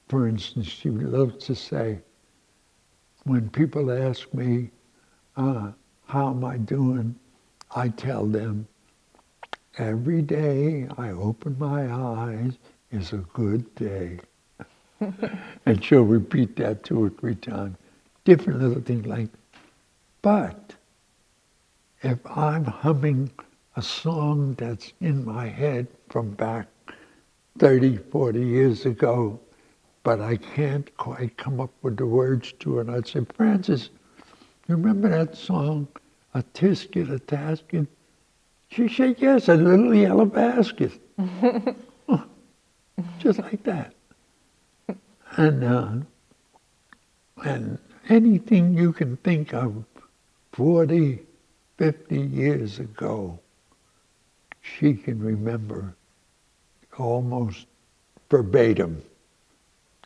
For instance, she loves to say, when people ask me, how am I doing? I tell them, every day I open my eyes is a good day. And she'll repeat that 2 or 3 times. Different little things like, but if I'm humming a song that's in my head from back 30, 40 years ago, but I can't quite come up with the words to it, I'd say, Frances, you remember that song, A Tisket, a Tasket? She said, yes, a little yellow basket. Just like that. And anything you can think of 40, 50 years ago, she can remember almost verbatim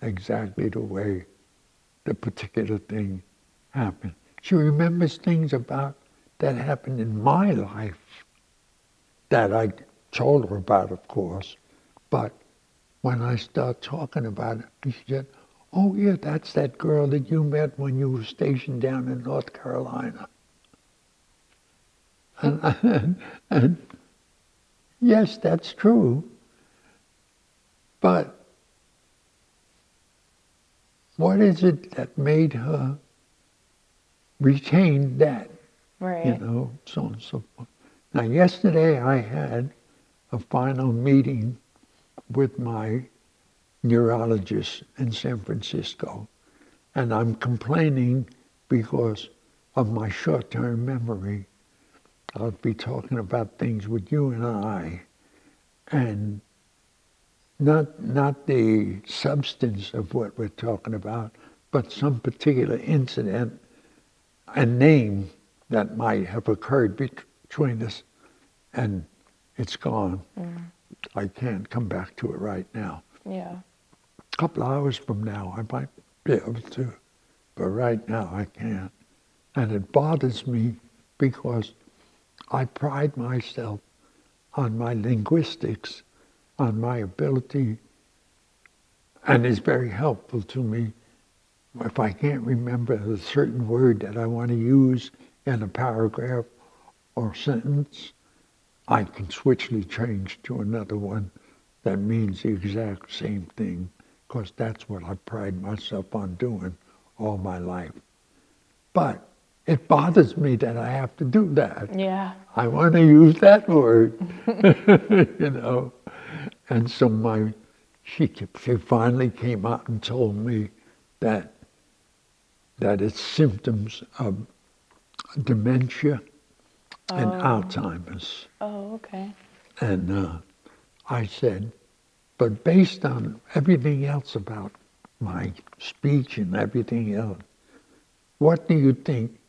exactly the way the particular thing happened. She remembers things about that happened in my life that I told her about, of course, but when I start talking about it, she said, oh yeah, that's that girl that you met when you were stationed down in North Carolina. And yes, that's true, but what is it that made her retain that?
Right.
You know, so on and so forth. Now, yesterday I had a final meeting with my neurologist in San Francisco, and I'm complaining because of my short-term memory. I'll be talking about things with you and I, and not the substance of what we're talking about, but some particular incident and name that might have occurred between us, and it's gone. I can't come back to it right now.
Yeah.
A couple hours from now, I might be able to, but right now I can't. And it bothers me because I pride myself on my linguistics, on my ability, and it's very helpful to me if I can't remember a certain word that I want to use in a paragraph or sentence, I can switchly change to another one that means the exact same thing, because that's what I pride myself on doing all my life. But it bothers me that I have to do that.
Yeah.
I want to use that word, you know. And so she finally came out and told me that it's symptoms of dementia and Alzheimer's.
Oh, okay.
And I said, but based on everything else about my speech and everything else, what do you think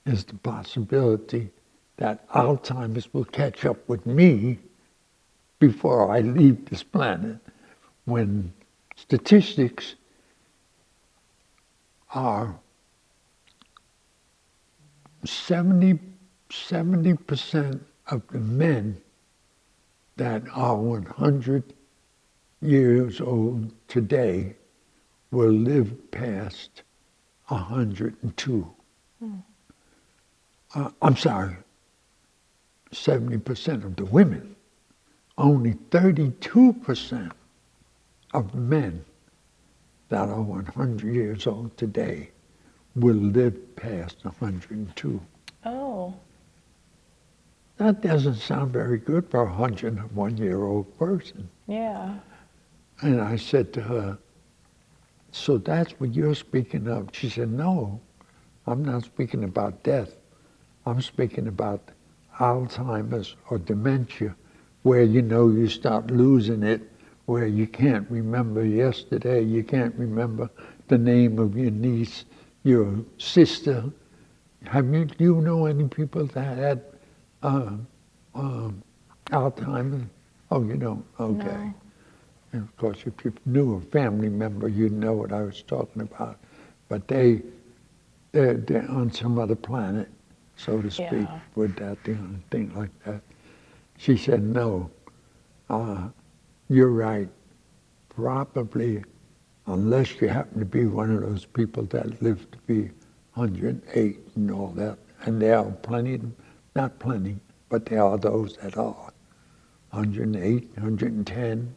is the possibility that Alzheimer's will catch up with me before I leave this planet, when statistics are 70% of the men that are 100 years old today will live past 102. I'm sorry, 70% of the women. Only 32% of men that are 100 years old today will live past 102.
Oh.
That doesn't sound very good for a 101-year-old person.
Yeah.
And I said to her, so that's what you're speaking of? She said, no, I'm not speaking about death. I'm speaking about Alzheimer's or dementia, where you start losing it, where you can't remember yesterday, you can't remember the name of your niece, your sister. Do you know any people that had Alzheimer's? Oh, you don't? Okay.
No.
And of course, if you knew a family member, you'd know what I was talking about. But they're on some other planet, so to speak,
Yeah.
with that thing like that. She said, no, you're right. Probably, unless you happen to be one of those people that live to be 108 and all that, And there are plenty, not plenty, but there are those that are 108, 110.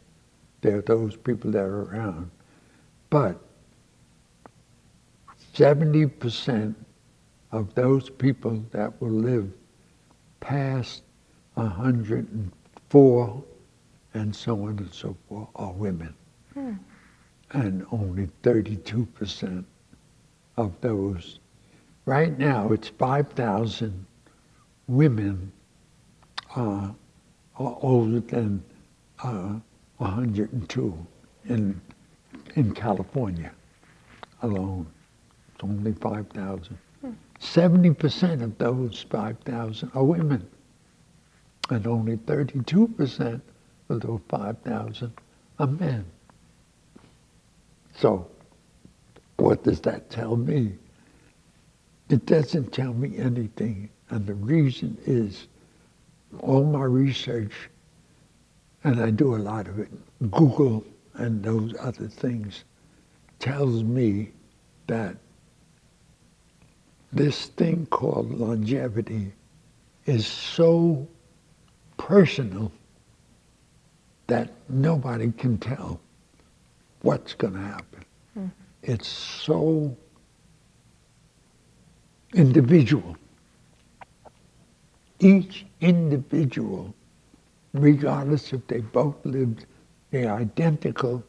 There are those people that are around. But 70% of those people that will live past 104 and so on and so forth are women. And only 32% of those. Right now, it's 5,000 women are older than 102 in California alone. It's only 5,000. 70% of those 5,000 are women, and only 32% of those 5,000 are men. So, what does that tell me? It doesn't tell me anything, and the reason is all my research, and I do a lot of it, Google and those other things, tells me that this thing called longevity is so personal that nobody can tell what's going to happen. It's so individual. Each individual, regardless if they both lived the identical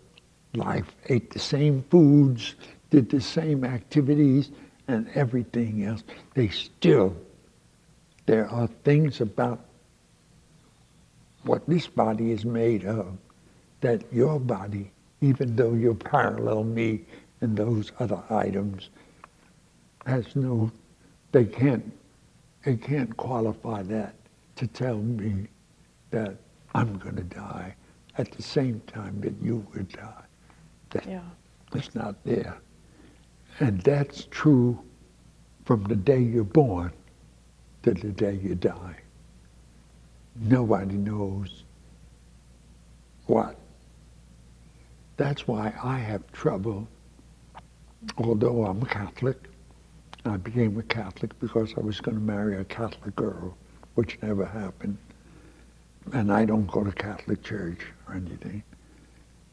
life, ate the same foods, did the same activities, and everything else, there are things about what this body is made of that your body, even though you parallel me in those other items, they can't qualify that to tell me that I'm going to die at the same time that you would die. It's not there. And that's true from the day you're born to the day you die. Nobody knows what. That's why I have trouble, although I'm a Catholic. I became a Catholic because I was going to marry a Catholic girl, which never happened. And I don't go to Catholic church or anything.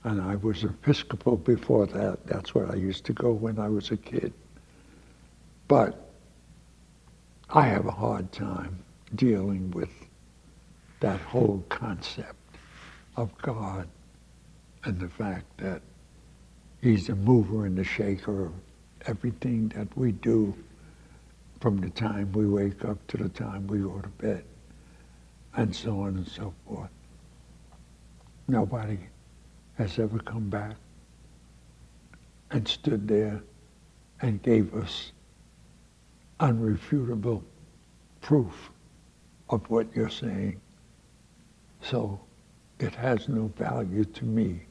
And I was Episcopal before that. That's where I used to go when I was a kid. But I have a hard time dealing with that whole concept of God and the fact that He's the mover and the shaker of everything that we do from the time we wake up to the time we go to bed, and so on and so forth. Nobody has ever come back and stood there and gave us unrefutable proof of what you're saying. So it has no value to me.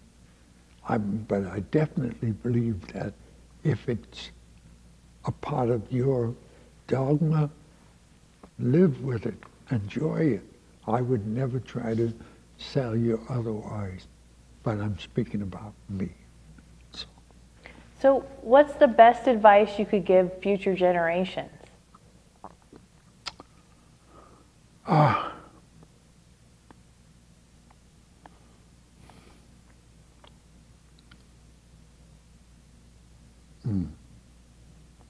But I definitely believe that if it's a part of your dogma, live with it, enjoy it. I would never try to sell you otherwise, but I'm speaking about me.
So what's the best advice you could give future generations?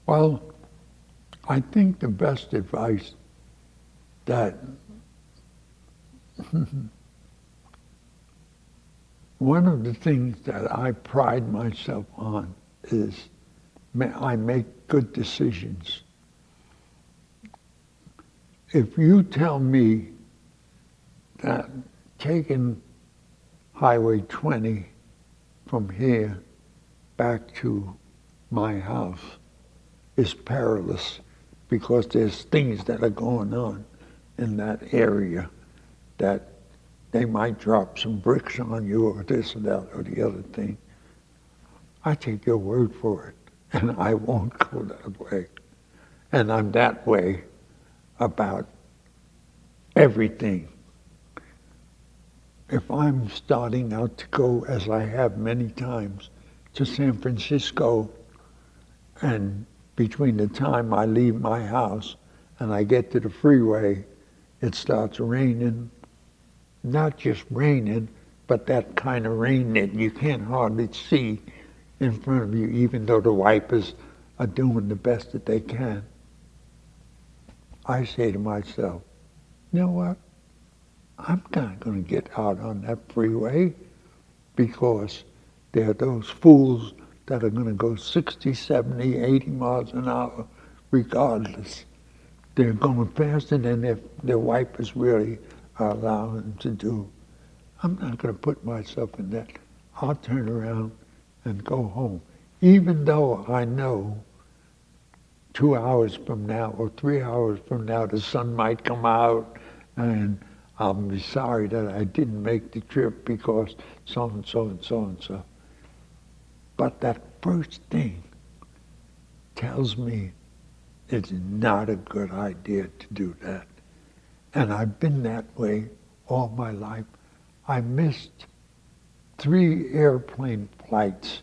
Well, I think the best advice that one of the things that I pride myself on is I make good decisions. If you tell me that taking Highway 20 from here back to my house is perilous because there's things that are going on in that area that they might drop some bricks on you or this or that or the other thing. I take your word for it, and I won't go that way. And I'm that way about everything. If I'm starting out to go, as I have many times, to San Francisco, and between the time I leave my house and I get to the freeway, it starts raining. Not just raining, but that kind of rain that you can't hardly see in front of you, even though the wipers are doing the best that they can. I say to myself, you know what? I'm not going to get out on that freeway because there are those fools that are going to go 60, 70, 80 miles an hour regardless. They're going faster than their wipers really are allowing them to do. I'm not going to put myself in that. I'll turn around and go home. Even though I know 2 hours from now or 3 hours from now the sun might come out and I'll be sorry that I didn't make the trip because so-and-so and so-and-so. But that first thing tells me it's not a good idea to do that. And I've been that way all my life. I missed 3 airplane flights.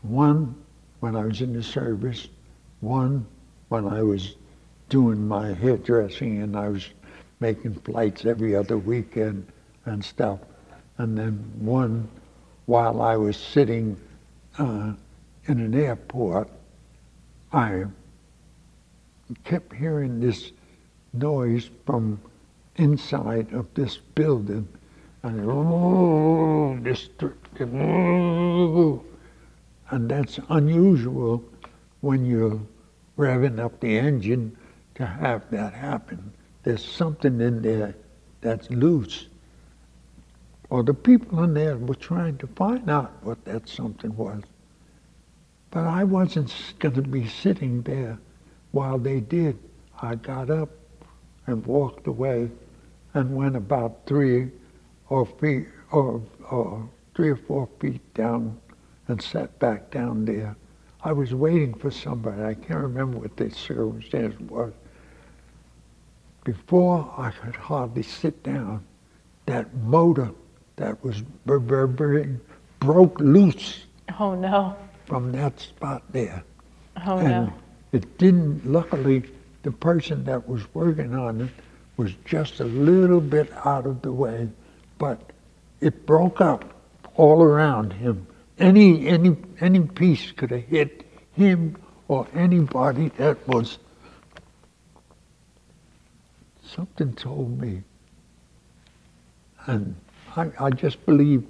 One when I was in the service, one when I was doing my hairdressing and I was making flights every other weekend and stuff. And then one while I was sitting in an airport, I kept hearing this noise from inside of this building, and and that's unusual when you're revving up the engine to have that happen. There's something in there that's loose. Or the people in there were trying to find out what that something was. But I wasn't going to be sitting there while they did. I got up and walked away and went about 3 or 4 feet down and sat back down there. I was waiting for somebody. I can't remember what the circumstance was. Before I could hardly sit down, that motor that was reverberating broke loose.
Oh no.
From that spot there.
Oh
and
no.
It didn't, luckily, the person that was working on it was just a little bit out of the way, but it broke up all around him. Any piece could have hit him or anybody that was. Something told me, and I just believe,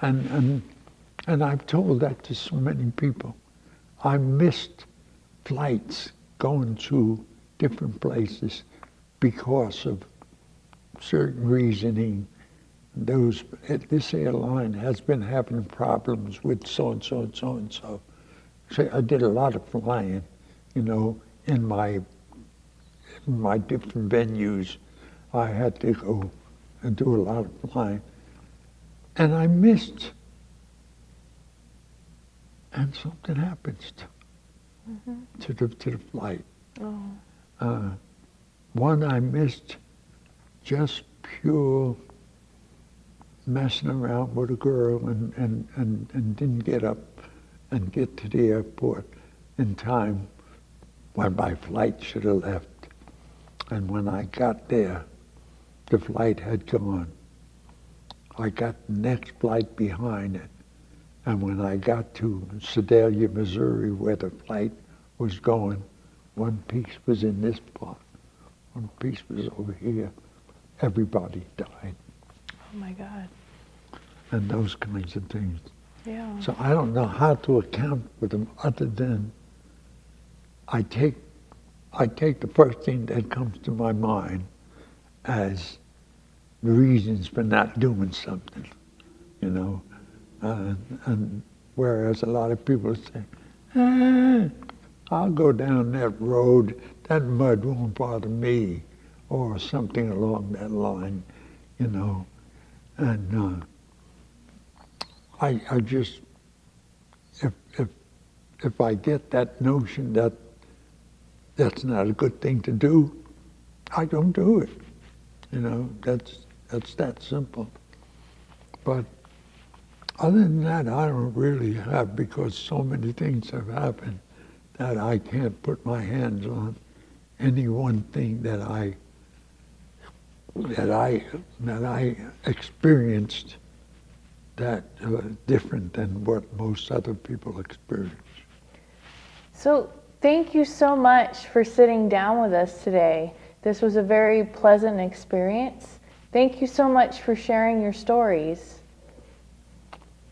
and I've told that to so many people. I missed flights going to different places because of certain reasoning. This airline has been having problems with so-and-so and so-and-so. So I did a lot of flying, in my different venues. I had to go and do a lot of flying. And I missed. And something happens to the flight.
Oh.
One I missed, just pure messing around with a girl and didn't get up and get to the airport in time when my flight should have left. And when I got there, the flight had gone. I got the next flight behind it. And when I got to Sedalia, Missouri, where the flight was going, one piece was in this part, one piece was over here. Everybody died.
Oh my God.
And those kinds of things.
Yeah.
So I don't know how to account for them other than I take the first thing that comes to my mind as the reasons for not doing something, and whereas a lot of people say, I'll go down that road, that mud won't bother me, or something along that line, and I just, if I get that notion that that's not a good thing to do, I don't do it. That's that simple. But other than that, I don't really have, because so many things have happened that I can't put my hands on any one thing that I experienced that different than what most other people experience.
So thank you so much for sitting down with us today. This was a very pleasant experience. Thank you so much for sharing your stories.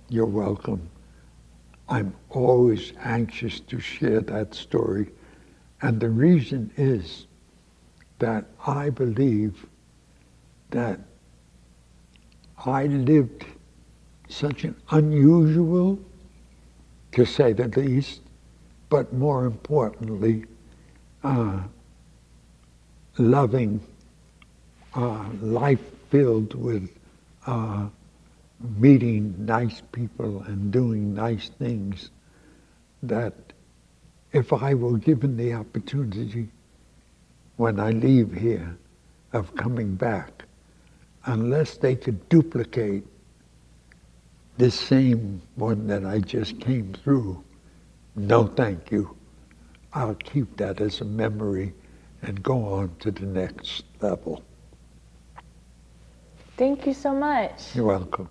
You're welcome. I'm always anxious to share that story. And the reason is that I believe that I lived such an unusual, to say the least, but more importantly, loving life filled with meeting nice people and doing nice things, that if I were given the opportunity when I leave here of coming back, unless they could duplicate this same one that I just came through, no thank you. I'll keep that as a memory and go on to the next level.
Thank you so much.
You're welcome.